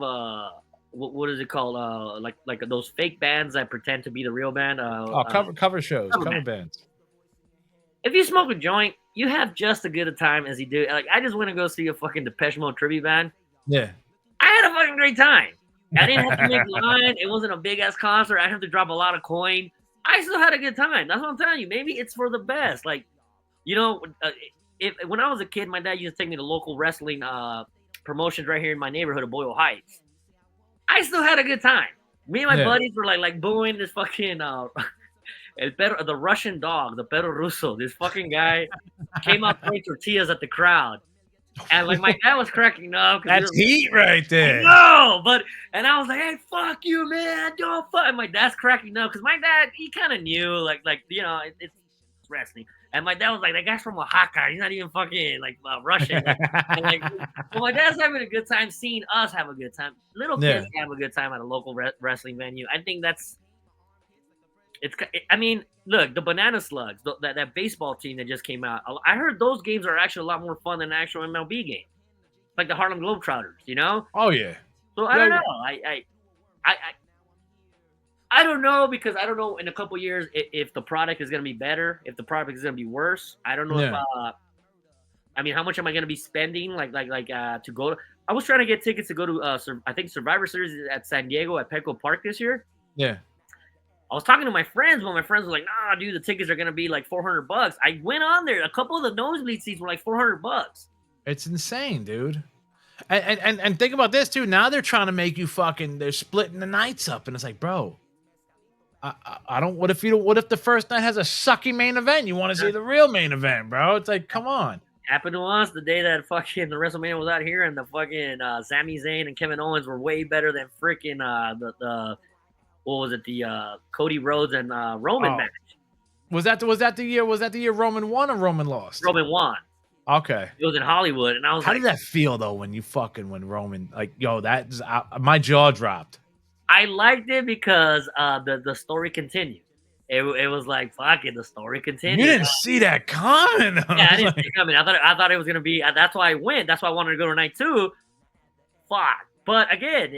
what is it called? Like those fake bands that pretend to be the real band. Cover shows, cover bands. If you smoke a joint, you have just as good a time as you do. Like, I just went to go see a fucking Depeche Mode tribute band. Yeah, I had a fucking great time. I didn't have to make line. It wasn't a big ass concert. I didn't have to drop a lot of coin. I still had a good time. That's what I'm telling you. Maybe it's for the best. Like, you know, when I was a kid, my dad used to take me to local wrestling promotions right here in my neighborhood of Boyle Heights. I still had a good time. Me and my buddies were like booing this fucking the Russian dog, the Perro Russo. This fucking guy came out throwing tortillas at the crowd. And like my dad was cracking up. That's heat right there. No, and I was like, hey, fuck you, man. Don't fuck. And my dad's cracking up because my dad, he kind of knew, like you know, it's wrestling. And my dad was like, that guy's from Oaxaca. He's not even fucking like Russian. Well, my dad's having a good time seeing us have a good time. Little kids have a good time at a local wrestling venue. I think I mean, look, the Banana Slugs, that baseball team that just came out. I heard those games are actually a lot more fun than an actual MLB game, like the Harlem Globetrotters. You know? Oh yeah. So I don't know. I don't know, because I don't know in a couple years if the product is gonna be better, if the product is gonna be worse. I don't know if. I mean, how much am I gonna be spending? Like to go to? I was trying to get tickets to go to I think Survivor Series at San Diego at Petco Park this year. Yeah. I was talking to my friends, but my friends were like, nah, dude, the tickets are going to be like $400. I went on there. A couple of the nosebleed seats were like $400. It's insane, dude. And think about this, too. Now they're trying to make you they're splitting the nights up. And it's like, bro, I don't, what if the first night has a sucky main event? You want to see the real main event, bro? It's like, come on. Happened to us the day that fucking the WrestleMania was out here, and the fucking Sami Zayn and Kevin Owens were way better than freaking the what was it, the Cody Rhodes and Roman match. Was that the year Roman won or Roman lost? Roman won. Okay. It was in Hollywood, and I was How did that feel though when Roman, like, yo, my jaw dropped. I liked it because the story continued. It was like, fuck it, the story continued. You didn't see that coming. Yeah, I didn't see it coming. I thought it was gonna be. That's why I went. That's why I wanted to go to night 2. Fuck. But again,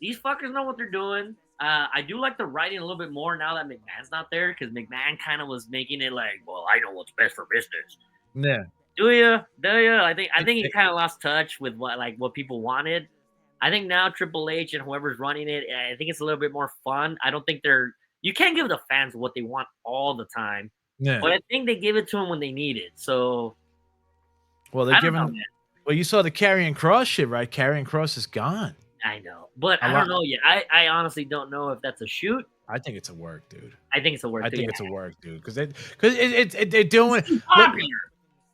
these fuckers know what they're doing. I do like the writing a little bit more now that McMahon's not there, because McMahon kind of was making it like, well, I know what's best for business. Yeah. Do you? I think he kind of lost touch with what people wanted. I think now Triple H and whoever's running it, I think it's a little bit more fun. I don't think you can't give the fans what they want all the time. Yeah. But I think they give it to them when they need it. So, well, well, you saw the Karrion Kross shit, right? Karrion Kross is gone. I know, but I don't know yet. I honestly don't know if that's a shoot. I think it's a work, dude. I think it's a work. It's a work, dude. Because they're doing popular.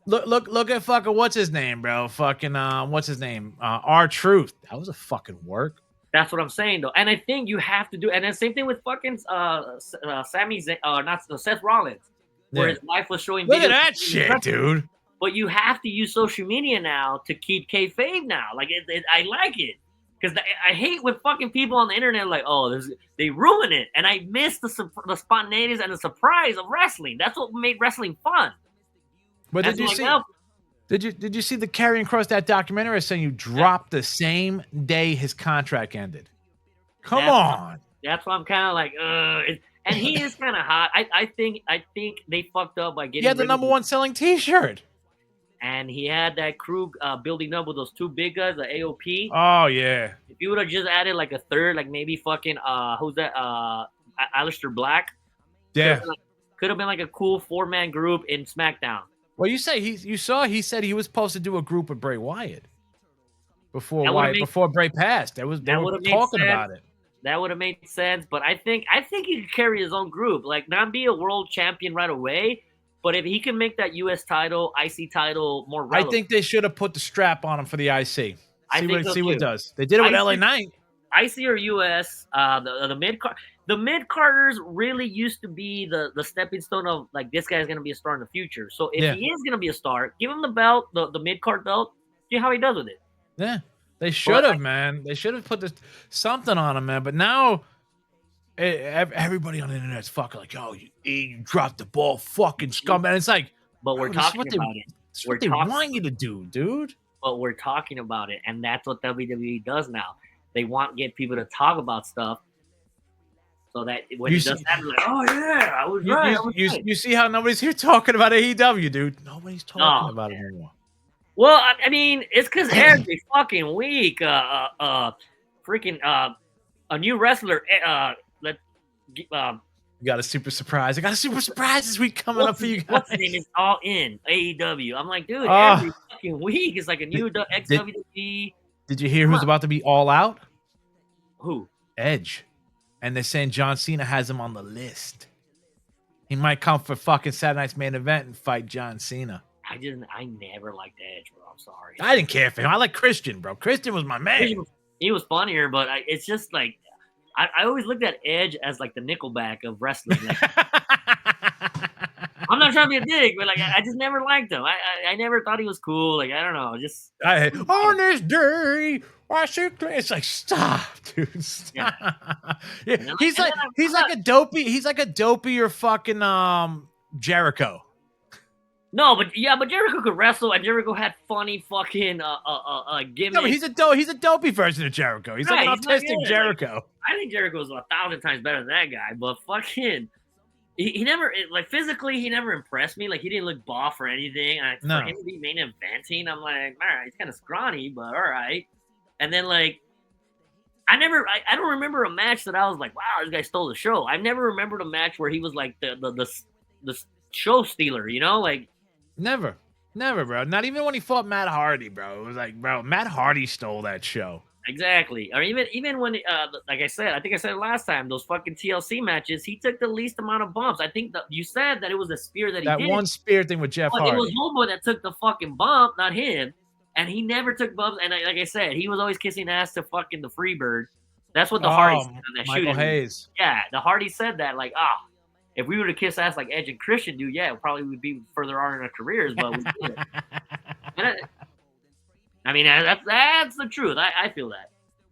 Look at fucking what's his name, bro? Fucking what's his name? R-Truth. That was a fucking work. That's what I'm saying though, and I think you have to do. And then same thing with fucking Sami Zayn, not Seth Rollins, where his wife was showing. Look at that shit, dude. But you have to use social media now to keep kayfabe now. Like I like it. Because I hate when fucking people on the internet are like, oh, they ruin it. And I miss the spontaneity and the surprise of wrestling. That's what made wrestling fun. But did you see the Karrion Kross, that documentary saying you dropped the same day his contract ended? Come on. That's why I'm kind of like, and he is kind of hot. I think they fucked up by getting. He had the number 1 selling T-shirt. And he had that crew building up with those 2 big guys, the AOP. Oh, yeah. If you would have just added like a third, like maybe fucking, who's that? Aleister Black. Yeah. Could have been like a cool 4-man group in SmackDown. Well, he said he was supposed to do a group with Bray Wyatt before Bray passed. They were talking about it. That would have made sense. But I think he could carry his own group. Like, not be a world champion right away. But if he can make that U.S. title, IC title more relevant. I think they should have put the strap on him for the IC. See what it does. They did it with LA Knight. IC or US, the mid-card. The mid-carders really used to be the stepping stone of, like, this guy's going to be a star in the future. So if he is going to be a star, give him the belt, the mid-card belt, see how he does with it. Yeah. They should have, man. They should have put something on him, man. But now everybody on the internet's fucking like, oh, you dropped the ball, fucking scumbag. And it's like, but we're talking about it. That's what they want you to do, dude. But we're talking about it, and that's what WWE does now. They want to get people to talk about stuff, so that when it does happen, like, oh yeah, I was right. You see how nobody's here talking about AEW, dude? Nobody's talking about it anymore. Well, I mean, it's because every fucking week, freaking a new wrestler, you got a super surprise. I got a super surprise this week coming up for you guys. What's the name? It's all in AEW. I'm like, dude, every fucking week is like a new XWE. Did you hear who's about to be all out? Who? Edge. And they're saying John Cena has him on the list. He might come for fucking Saturday Night's Main Event and fight John Cena. I never liked Edge, bro. I'm sorry. I didn't care for him. I like Christian, bro. Christian was my man. He was funnier, but it's just like, I always looked at Edge as like the Nickelback of wrestling. Like, I'm not trying to be a dick, but like I just never liked him. I never thought he was cool. Like, I don't know, just on this day, it's like, stop, dude. Stop. Yeah. He's like a dopier fucking Jericho. No, but Jericho could wrestle, and Jericho had funny fucking gimmicks. No, but he's a dopey version of Jericho. He's like an autistic Jericho. Like, I think Jericho was 1,000 times better than that guy, but fucking, he never, like, physically, he never impressed me. Like, he didn't look buff or anything. For him to be main eventing, I'm like, all right, he's kind of scrawny, but all right. And then, like, I don't remember a match that I was like, wow, this guy stole the show. I never remembered a match where he was like the show stealer, you know, like. Never, bro. Not even when he fought Matt Hardy, bro. It was like, bro, Matt Hardy stole that show. Exactly. Or even when, like I said, I think I said it last time, those fucking TLC matches, he took the least amount of bumps. I think that you said that it was a spear that he did. That one spear thing with Jeff But Hardy. it was Homeboy that took the fucking bump, not him. And he never took bumps. And like I said, he was always kissing ass to fucking the Freebird. That's what the Hardy said on that Michael shooting. Hayes. Yeah, the Hardy said that, like, if we were to kiss ass like Edge and Christian do, yeah, it probably would be further on in our careers, but we did. I mean, that's the truth. I feel that.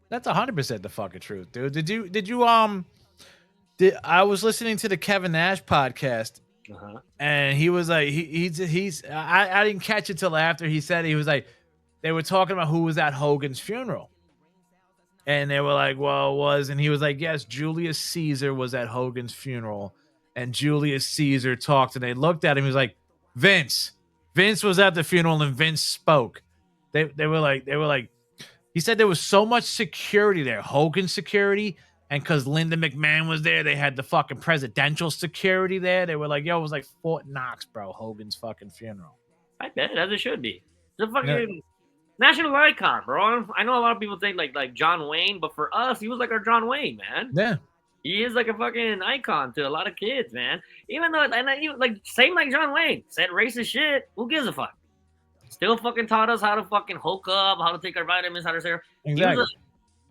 That's 100% the fucking truth, dude. Did you I was listening to the Kevin Nash podcast, and he was like, I didn't catch it till after he said it. He was like, they were talking about who was at Hogan's funeral, and they were like, well, it was, and he was like, yes, Julius Caesar was at Hogan's funeral, and Julius Caesar talked, and they looked at him. He was like, Vince was at the funeral, and Vince spoke. They were like. He said there was so much security there, Hogan security, and because Linda McMahon was there, they had the fucking presidential security there. They were like, yo, it was like Fort Knox, bro, Hogan's fucking funeral. I bet, as it should be. It's a fucking national icon, bro. I know a lot of people think like John Wayne, but for us, he was like our John Wayne, man. Yeah. He is like a fucking icon to a lot of kids, man. Even though, same like John Wayne, said racist shit, who gives a fuck? Still fucking taught us how to fucking hulk up, how to take our vitamins, how to say. Exactly. He was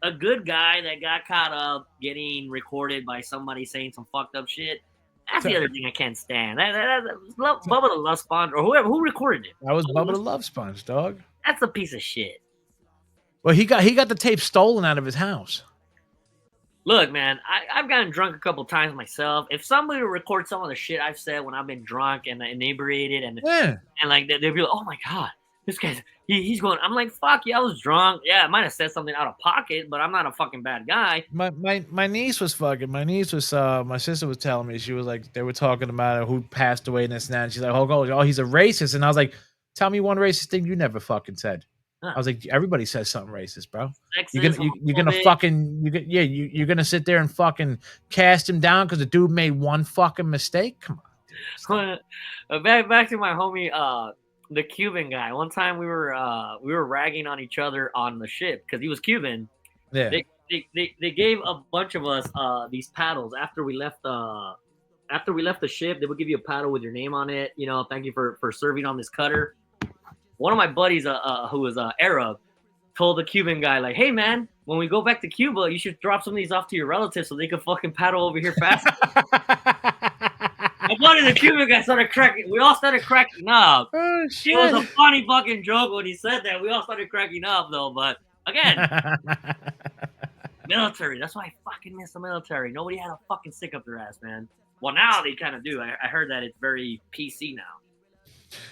a good guy that got caught up getting recorded by somebody saying some fucked up shit. That's the other thing I can't stand. Bubba the Love Sponge or who recorded it. That was Bubba the Love Sponge, dog. That's a piece of shit. Well, he got the tape stolen out of his house. Look, man, I've gotten drunk a couple times myself. If somebody would record some of the shit I've said when I've been drunk and inebriated and like they'd be like, oh my God, this guy's he's going. I'm like, fuck yeah, I was drunk. Yeah, I might have said something out of pocket, but I'm not a fucking bad guy. My niece was my sister was telling me, she was like, they were talking about who passed away and this and that. And she's like, oh, he's a racist. And I was like, tell me one racist thing you never fucking said. I was like, everybody says something racist, bro. You're gonna sit there and fucking cast him down because the dude made one fucking mistake. Come on. Back to my homie, the Cuban guy. One time we were ragging on each other on the ship because he was Cuban. Yeah. They gave a bunch of us these paddles after we left the ship. They would give you a paddle with your name on it. You know, thank you for serving on this cutter. One of my buddies, who was Arab, told the Cuban guy, like, hey, man, when we go back to Cuba, you should drop some of these off to your relatives so they can fucking paddle over here faster. My buddy, the Cuban guy, started cracking. We all started cracking up. Oh, shit. It was a funny fucking joke when he said that. We all started cracking up, though. But, again, military. That's why I fucking miss the military. Nobody had a fucking stick up their ass, man. Well, now they kind of do. I heard that it's very PC now.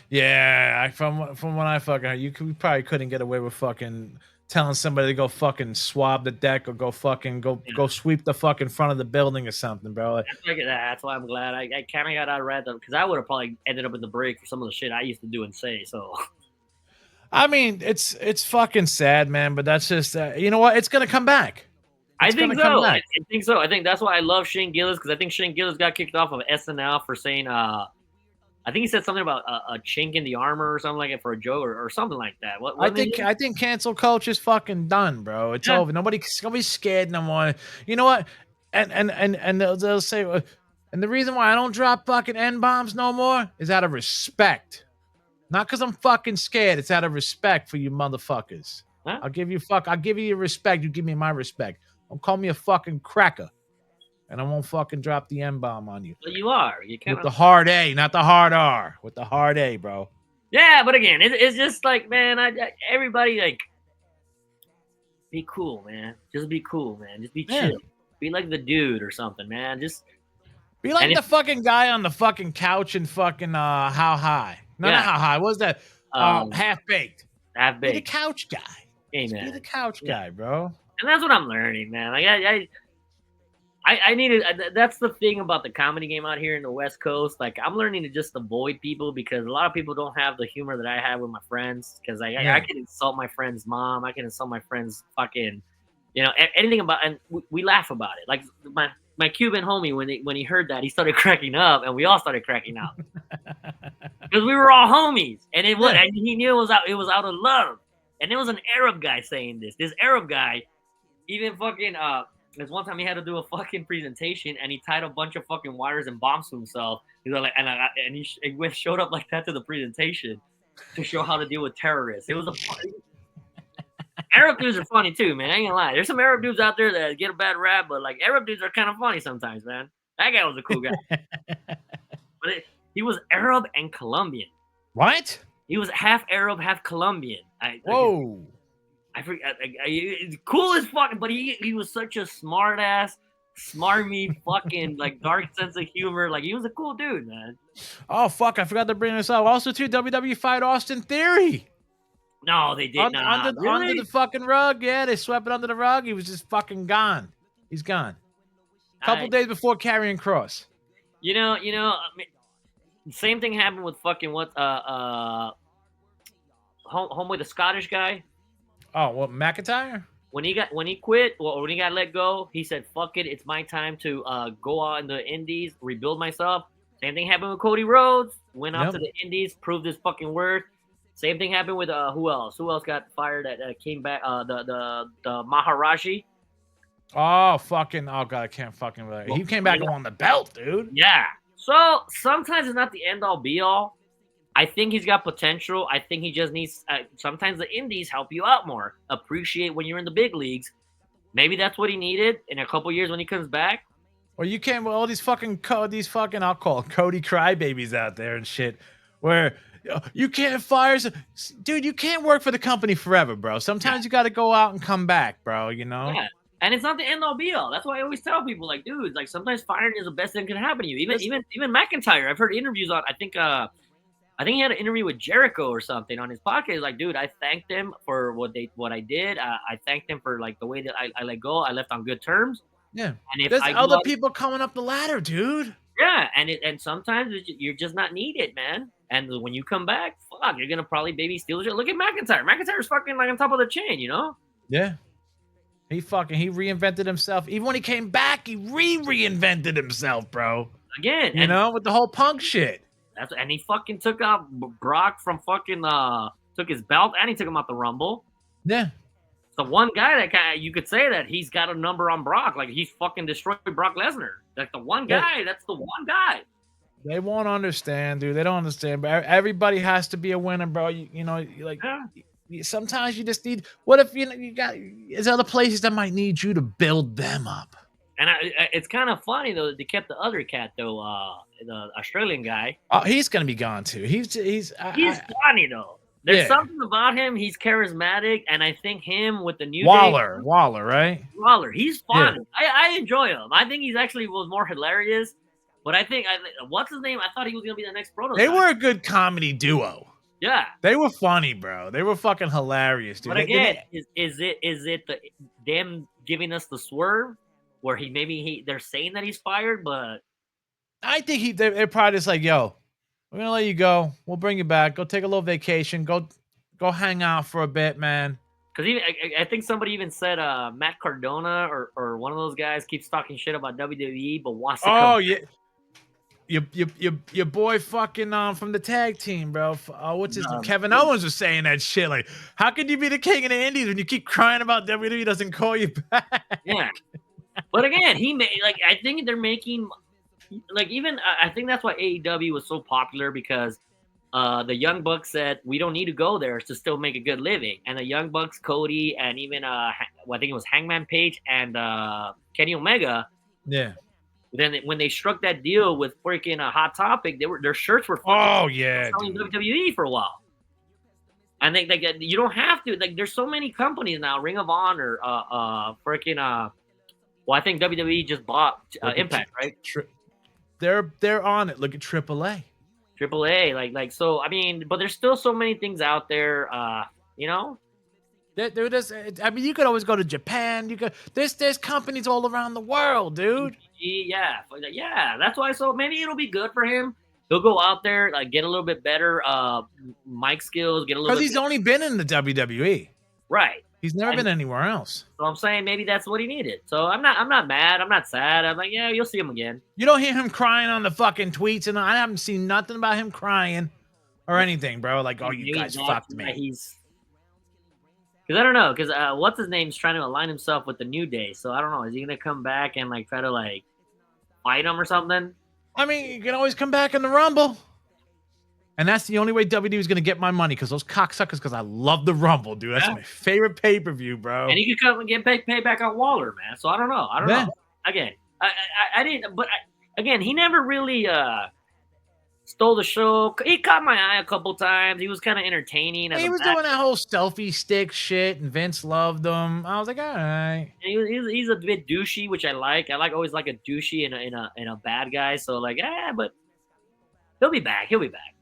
Yeah, from when I fucking heard, you probably couldn't get away with fucking telling somebody to go fucking swab the deck or go fucking go sweep the fucking front of the building or something, bro. Like, that's why I'm glad I kind of got out of red because I would have probably ended up in the break for some of the shit I used to do and say. So, I mean, it's fucking sad, man. But that's just you know what? It's gonna come back. I think so. I think so. I think that's why I love Shane Gillis because I think Shane Gillis got kicked off of SNL for saying I think he said something about a chink in the armor or something like it for a joke or something like that. I think cancel culture is fucking done, bro. It's over. Nobody's scared no more. You know what? And they'll say, and the reason why I don't drop fucking N-bombs no more is out of respect. Not because I'm fucking scared. It's out of respect for you motherfuckers. Huh? I'll give you your respect. You give me my respect. Don't call me a fucking cracker. And I won't fucking drop the N-bomb on you. Well, you are. You can't. With the hard A, not the hard R. With the hard A, bro. Yeah, but again, it's just like, man, everybody, like, be cool, man. Just be cool, man. Just be chill. Be like the dude or something, man. Just be like the fucking guy on the fucking couch and fucking How High. No, not How High. What was that? Half-Baked. Half-Baked. Be the couch guy. Hey, man. Be the couch guy, bro. And that's what I'm learning, man. Like, I needed. That's the thing about the comedy game out here in the West Coast. Like, I'm learning to just avoid people because a lot of people don't have the humor that I have with my friends. Because I can insult my friend's mom. I can insult my friend's fucking, anything about. And we laugh about it. Like my Cuban homie, when he heard that, he started cracking up, and we all started cracking up because we were all homies, and and he knew it was out of love. And it was an Arab guy saying this. This Arab guy, even fucking there's one time he had to do a fucking presentation and he tied a bunch of fucking wires and bombs to himself. He's like, and he showed up like that to the presentation to show how to deal with terrorists. It was a funny. Arab dudes are funny too, man. I ain't gonna lie. There's some Arab dudes out there that get a bad rap, but like Arab dudes are kind of funny sometimes, man. That guy was a cool guy. But he was Arab and Colombian. What? He was half Arab, half Colombian. Whoa. I forget. Cool as fuck, but he was such a smart ass, smarmy, fucking like dark sense of humor. Like he was a cool dude, man. Oh fuck! I forgot to bring this up. Also, too, WWE fight Austin Theory. No, they did not. Under the fucking rug. Yeah, they swept it under the rug. He was just fucking gone. He's gone. A couple days before Karrion Kross. You know. I mean, same thing happened with fucking homeboy, the Scottish guy. Oh, what, McIntyre? When he quit, or when he got let go, he said, "Fuck it, it's my time to go out in the Indies, rebuild myself." Same thing happened with Cody Rhodes. Went out to the Indies, proved his fucking worth. Same thing happened with who else? Who else got fired? That came back? The Maharaji. Oh fucking! Oh god, I can't fucking relate. He came back and won the belt, dude. Yeah. So sometimes it's not the end all be all. I think he's got potential. I think he just needs. Sometimes the indies help you out more. Appreciate when you're in the big leagues. Maybe that's what he needed in a couple years when he comes back. Well, you can't. Well, all these fucking I'll call Cody crybabies out there and shit. Where you can't fire, dude. You can't work for the company forever, bro. Sometimes you got to go out and come back, bro. You know. Yeah. And it's not the end all be all. That's why I always tell people, like, dude, like sometimes firing is the best thing that can happen to you. Even McIntyre. I've heard interviews on. I think he had an interview with Jericho or something on his podcast. Like, dude, I thanked them for what I did. I thanked them for like the way that I let go. I left on good terms. Yeah. And if there's other people coming up the ladder, dude. Yeah, and sometimes you're just not needed, man. And when you come back, fuck, you're gonna probably baby steal shit. Look at McIntyre. McIntyre's fucking like on top of the chain, you know? Yeah. He reinvented himself. Even when he came back, he reinvented himself, bro. Again, you know, with the whole Punk shit. And he fucking took out Brock from fucking took his belt, and he took him out the Rumble. Yeah. The one guy that you could say that he's got a number on Brock, like he's fucking destroyed Brock Lesnar. Like the one guy, that's the one guy. They won't understand, dude. They don't understand. But everybody has to be a winner, bro. You know, like sometimes you just need. What if you got? There's other places that might need you to build them up. And it's kind of funny though that they kept the other cat though, the Australian guy. Oh, he's gonna be gone too. He's funny though. There's something about him. He's charismatic, and I think him with the new Waller, right? Waller, he's fun. Yeah. I enjoy him. I think he's actually was more hilarious. But I think what's his name? I thought he was gonna be the next Proto. They were a good comedy duo. Yeah, they were funny, bro. They were fucking hilarious, dude. But again, is it them giving us the swerve where they're saying that he's fired, but I think they're probably just like, yo, we're gonna let you go. We'll bring you back. Go take a little vacation. Go hang out for a bit, man. Because I think somebody even said Matt Cardona or one of those guys keeps talking shit about WWE, but wants to. Oh yeah. Your boy fucking from the tag team, bro. What's his name? Kevin Owens was saying that shit. Like, how could you be the king of the indies when you keep crying about WWE doesn't call you back? Yeah. But again, I think they're making I think that's why AEW was so popular because the Young Bucks said we don't need to go there to still make a good living. And the Young Bucks, Cody, and even I think it was Hangman Page and Kenny Omega. Yeah. Then when they struck that deal with freaking Hot Topic, their shirts were selling WWE for a while. And you don't have to. Like, there's so many companies now. Ring of Honor, freaking. Well, I think WWE just bought Impact, right? They're on it. Look at AAA. AAA, like so. I mean, but there's still so many things out there. You know. I mean, you could always go to Japan. You could. There's companies all around the world, dude. Yeah. That's why. So maybe it'll be good for him. He'll go out there, like, get a little bit better mic skills, get a little. Because he's only been in the WWE. Right. He's never been anywhere else. So I'm saying maybe that's what he needed. So I'm not mad. I'm not sad. I'm like, yeah, you'll see him again. You don't hear him crying on the fucking tweets, and I haven't seen nothing about him crying or anything, bro. Like, oh, you guys fucked me. Because I don't know. Because what's his name's trying to align himself with the New Day. So I don't know. Is he gonna come back and like try to like fight him or something? I mean, you can always come back in the Rumble. And that's the only way WWE is going to get my money because those cocksuckers, because I love the Rumble, dude. That's my favorite pay-per-view, bro. And he could come and get paid back on Waller, man. So I don't know. Know. Again, I didn't, but again, he never really stole the show. He caught my eye a couple times. He was kind of entertaining. He was doing that whole selfie stick shit, and Vince loved him. I was like, all right. He's a bit douchey, which I like. I always like a douchey in a bad guy. So like, but he'll be back. He'll be back.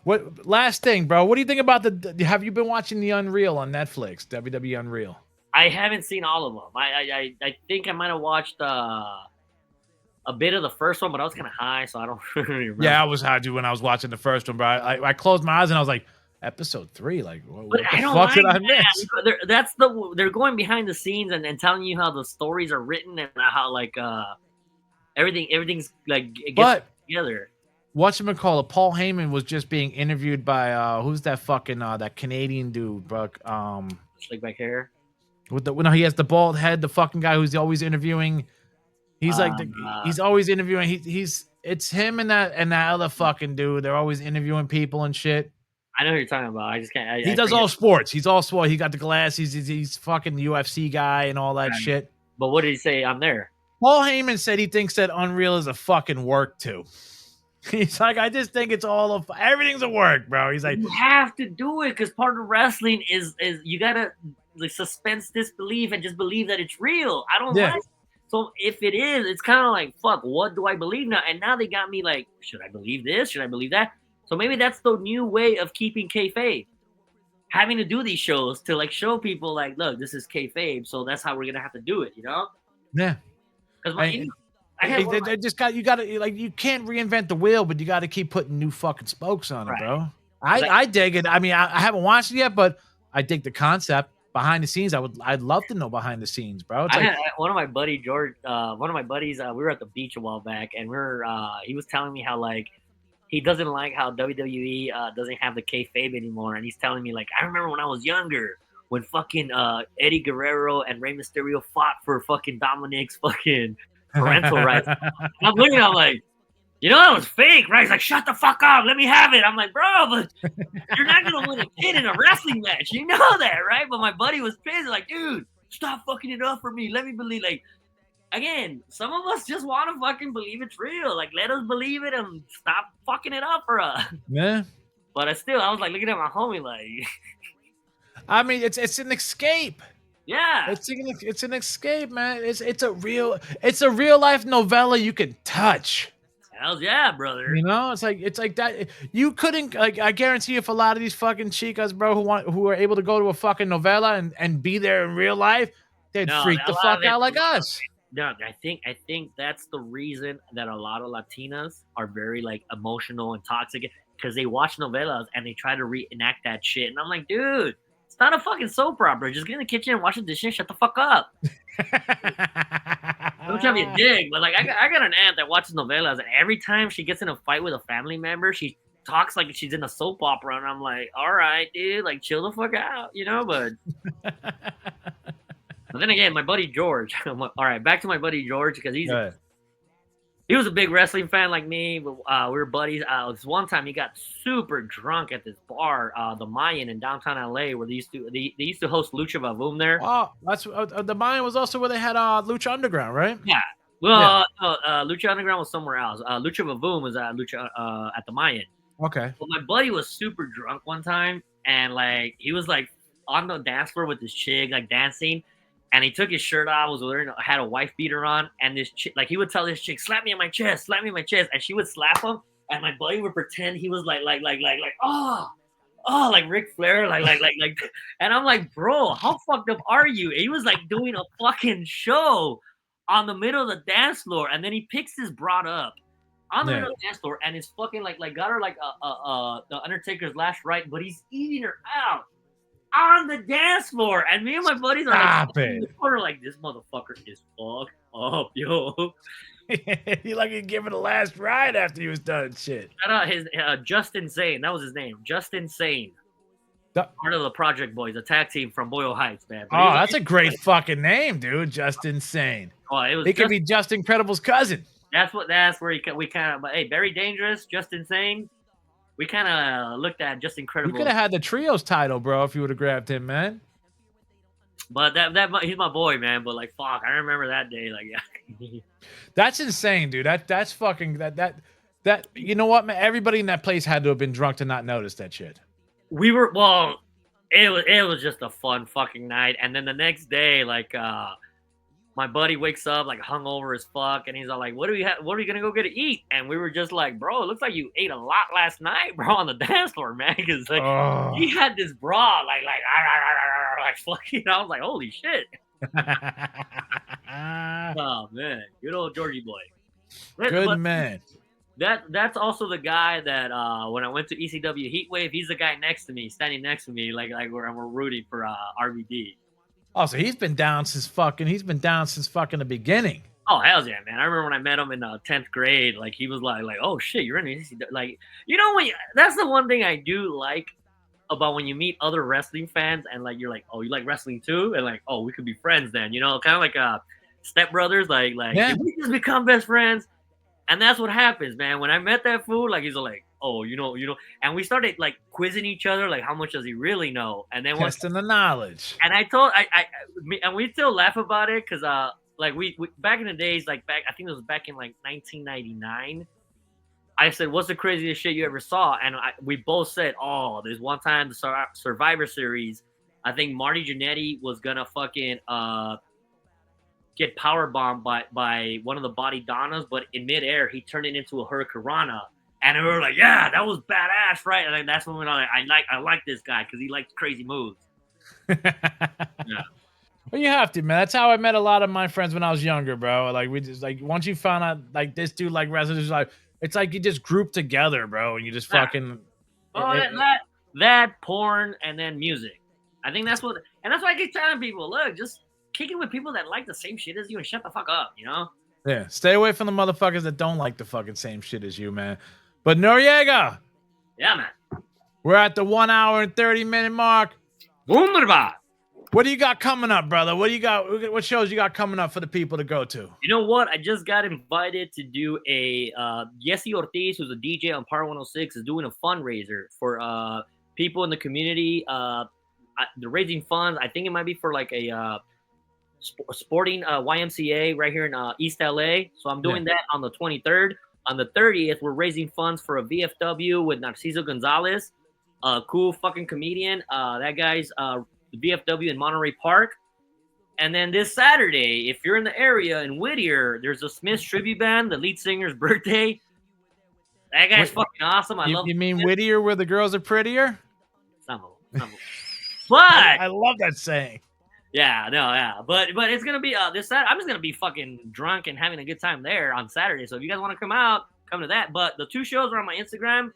What last thing, bro? What do you think about have you been watching the Unreal on Netflix, WWE Unreal? I haven't seen all of them. I think I might have watched a bit of the first one, but I was kind of high, so I don't really remember. Yeah, I was high too when I was watching the first one, bro. I closed my eyes and I was like, episode 3, like what the fuck did I miss? They're going behind the scenes and telling you how the stories are written and how like everything's like gets together. Whatchamacallit, Paul Heyman was just being interviewed by who's that fucking that Canadian dude, bro? Slick back hair. With the he has the bald head, the fucking guy who's always interviewing. He's like he's always interviewing. It's him and that other fucking dude. They're always interviewing people and shit. I know who you're talking about. I just can't. He does all sports. He's all sport. He got the glasses. He's fucking UFC guy and all that shit. But what did he say on there? Paul Heyman said he thinks that Unreal is a fucking work too. He's like, I just think it's all everything's a work, bro. He's like, you have to do it because part of wrestling is you gotta like suspend disbelief and just believe that it's real. I don't like it. So if it is, it's kind of like, fuck, what do I believe now? And now they got me like, should I believe this? Should I believe that? So maybe that's the new way of keeping kayfabe. Having to do these shows to like show people like, look, this is kayfabe, so that's how we're gonna have to do it, you know? Yeah. Because they just got you like you can't reinvent the wheel, but you got to keep putting new fucking spokes on it, bro. I dig it. I mean, I haven't watched it yet, but I dig the concept behind the scenes. I'd love to know behind the scenes, bro. It's one of my buddies, we were at the beach a while back, and he was telling me how like he doesn't like how WWE doesn't have the kayfabe anymore, and he's telling me like, I remember when I was younger when fucking Eddie Guerrero and Rey Mysterio fought for fucking Dominic's fucking parental rights. I'm looking, I'm like, you know, that was fake, right? He's like, shut the fuck up, let me have it. I'm like, bro, but you're not gonna win a kid in a wrestling match. You know that, right? But my buddy was pissed, like, dude, stop fucking it up for me. Let me believe. Like, again, some of us just want to fucking believe it's real. Like, let us believe it and stop fucking it up for us. Yeah. But I was like looking at my homie, like, I mean, it's an escape. Yeah, it's an escape, man. It's a real life novella you can touch. Hell yeah, brother. You know, it's like that. You couldn't, like, I guarantee you, for a lot of these fucking chicas, bro, who are able to go to a fucking novella and be there in real life, they'd freak the fuck out like us. No, I think that's the reason that a lot of Latinas are very like emotional and toxic because they watch novellas and they try to reenact that shit. And I'm like, dude, it's not a fucking soap opera. Just get in the kitchen and watch the dishes. Shut the fuck up. Don't tell me a dig, but like I got an aunt that watches novellas, and every time she gets in a fight with a family member, she talks like she's in a soap opera, and I'm like, all right, dude, like chill the fuck out, you know. But then again, my buddy George. All right, back to my buddy George because he was a big wrestling fan like me. But we were buddies. This one time he got super drunk at this bar, the Mayan in downtown LA, where they used to host Lucha Vavoom there. Oh, that's the Mayan was also where they had Lucha Underground, right? Yeah. Well, Lucha Underground was somewhere else. Lucha Vavoom was at at the Mayan. Okay. Well, my buddy was super drunk one time, and like he was like on the dance floor with this chick, like dancing. And he took his shirt off, had a wife beater on, and this chick, like he would tell this chick, slap me on my chest, and she would slap him, and my buddy would pretend he was like, like Ric Flair, like, and I'm like, bro, how fucked up are you? And he was like doing a fucking show on the middle of the dance floor, and then he picks his broad up on the middle of the dance floor, and it's fucking like got her like the Undertaker's last right, but he's eating her out on the dance floor, and me and my buddies are like, this motherfucker is fucked up, yo. He like he gave it a last ride after he was done shit. Shout out his Justin Sane. That was his name, Justin Sane. Part of the Project Boys, a tag team from Boyle Heights, man. But oh, that's a great fucking name, dude. Just Insane. Oh, it was. It could be Just Incredible's cousin. That's where we kind of. But hey, Very Dangerous, Just Insane. We kind of looked at Just Incredible. You could have had the trios title, bro, if you would have grabbed him, man. But he's my boy, man. But like, fuck, I remember that day. Like, yeah. That's insane, dude. That's fucking that. You know what, man? Everybody in that place had to have been drunk to not notice that shit. We were it was just a fun fucking night. And then the next day, like, my buddy wakes up like hungover as fuck, and he's all like, "What are we gonna go get to eat?" And we were just like, "Bro, it looks like you ate a lot last night, bro, on the dance floor, man." Because like he had this bra, like fucking. I was like, "Holy shit!" Oh man, good old Georgie boy. Good man. That's also the guy that when I went to ECW Heatwave, he's the guy next to me, standing next to me, like we're rooting for RVD. Oh, so he's been down since fucking the beginning. Oh, hell yeah, man. I remember when I met him in 10th grade, like he was like, oh shit, you're in ECW. Like, you know, that's the one thing I do like about when you meet other wrestling fans and like you're like, oh, you like wrestling too? And like, oh, we could be friends then, you know, kind of like Step Brothers, like yeah. we just become best friends. And that's what happens, man. When I met that fool, like he's like, oh, you know, and we started like quizzing each other, like how much does he really know? And then testing the knowledge. And I told and we still laugh about it because like we back in the days, like I think it was back in like 1999. I said, what's the craziest shit you ever saw? And we both said, oh, there's one time the Survivor Series, I think Marty Jannetty was gonna fucking get powerbombed by one of the Body Donnas, but in midair he turned it into a Hurricanrana, and we were like, yeah, that was badass, right? And then that's when we were like, I like this guy because he likes crazy moves. Yeah. Well, you have to, man. That's how I met a lot of my friends when I was younger, bro. Like we just like once you found out like this dude like wrestling, it's like you just group together, bro, and you just fucking. Oh, that porn and then music. I think that's why I keep telling people, look, just kick it with people that like the same shit as you and shut the fuck up, you know? Yeah, stay away from the motherfuckers that don't like the fucking same shit as you, man. But Noriega. Yeah, man. We're at the 1 hour and 30-minute mark. Wunderbar. What do you got coming up, brother? What do you got? What shows you got coming up for the people to go to? You know what? I just got invited to do a Yesy Ortiz, who's a DJ on Power 106, is doing a fundraiser for people in the community. They're raising funds. I think it might be for like a sporting YMCA right here in East LA. So I'm doing that on the 23rd. On the 30th, we're raising funds for a VFW with Narciso Gonzalez, a cool fucking comedian. That guy's VFW in Monterey Park. And then this Saturday, if you're in the area in Whittier, there's a Smiths tribute band, the lead singer's birthday. That guy's fucking awesome. I love. You mean Whittier, where the girls are prettier? Some of them. But I love that saying. Yeah, no, yeah, but it's gonna be this Saturday. I'm just gonna be fucking drunk and having a good time there on Saturday. So if you guys want to come out, come to that. But the two shows are on my Instagram.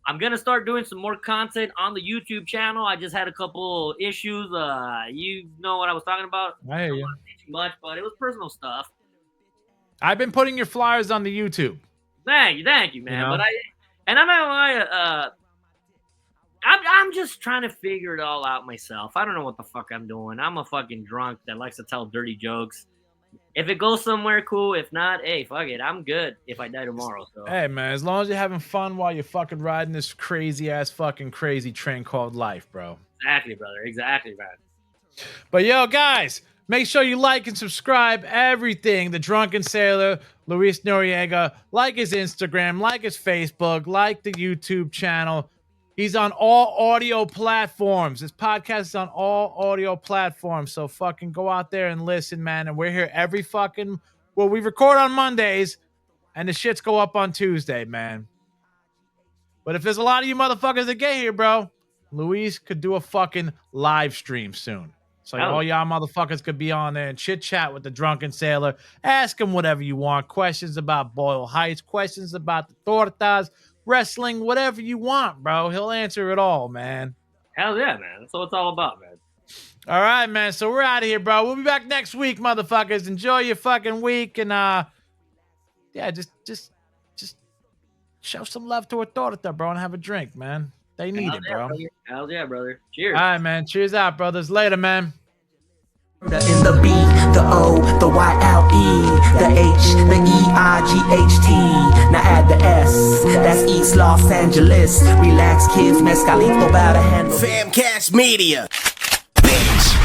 I'm gonna start doing some more content on the YouTube channel. I just had a couple issues. You know what I was talking about? I hear you. I don't want to say too much, but it was personal stuff. I've been putting your flyers on the YouTube. Thank you, man. You know? But I'm not gonna lie. I'm just trying to figure it all out myself. I don't know what the fuck I'm doing. I'm a fucking drunk that likes to tell dirty jokes. If it goes somewhere, cool. If not, hey, fuck it. I'm good if I die tomorrow. So hey, man, as long as you're having fun while you're fucking riding this crazy train called life, bro. Exactly, brother. Exactly, man. But yo, guys, make sure you like and subscribe everything. The Drunken Sailor, Luis Noriega. Like his Instagram, like his Facebook, like the YouTube channel. He's on all audio platforms. This podcast is on all audio platforms. So fucking go out there and listen, man. And we're here every fucking... Well, we record on Mondays, and the shits go up on Tuesday, man. But if there's a lot of you motherfuckers that get here, bro, Luis could do a fucking live stream soon. So all y'all motherfuckers could be on there and chit-chat with the Drunken Sailor. Ask him whatever you want. Questions about Boyle Heights. Questions about the tortas. Wrestling, whatever you want, bro. He'll answer it all, man. Hell yeah, man. That's what it's all about, man. All right, man. So we're out of here, bro. We'll be back next week, motherfuckers. Enjoy your fucking week. And, yeah, just show some love to a torta, bro, and have a drink, man. They need it, bro. Hell yeah, brother. Cheers. All right, man. Cheers out, brothers. Later, man. In the B, the O, the Y-L-E, the H, the E-I-G-H-T. Now add the S, that's East Los Angeles. Relax, kids, mezcalito, bow to handle. Famcast Media, bitch.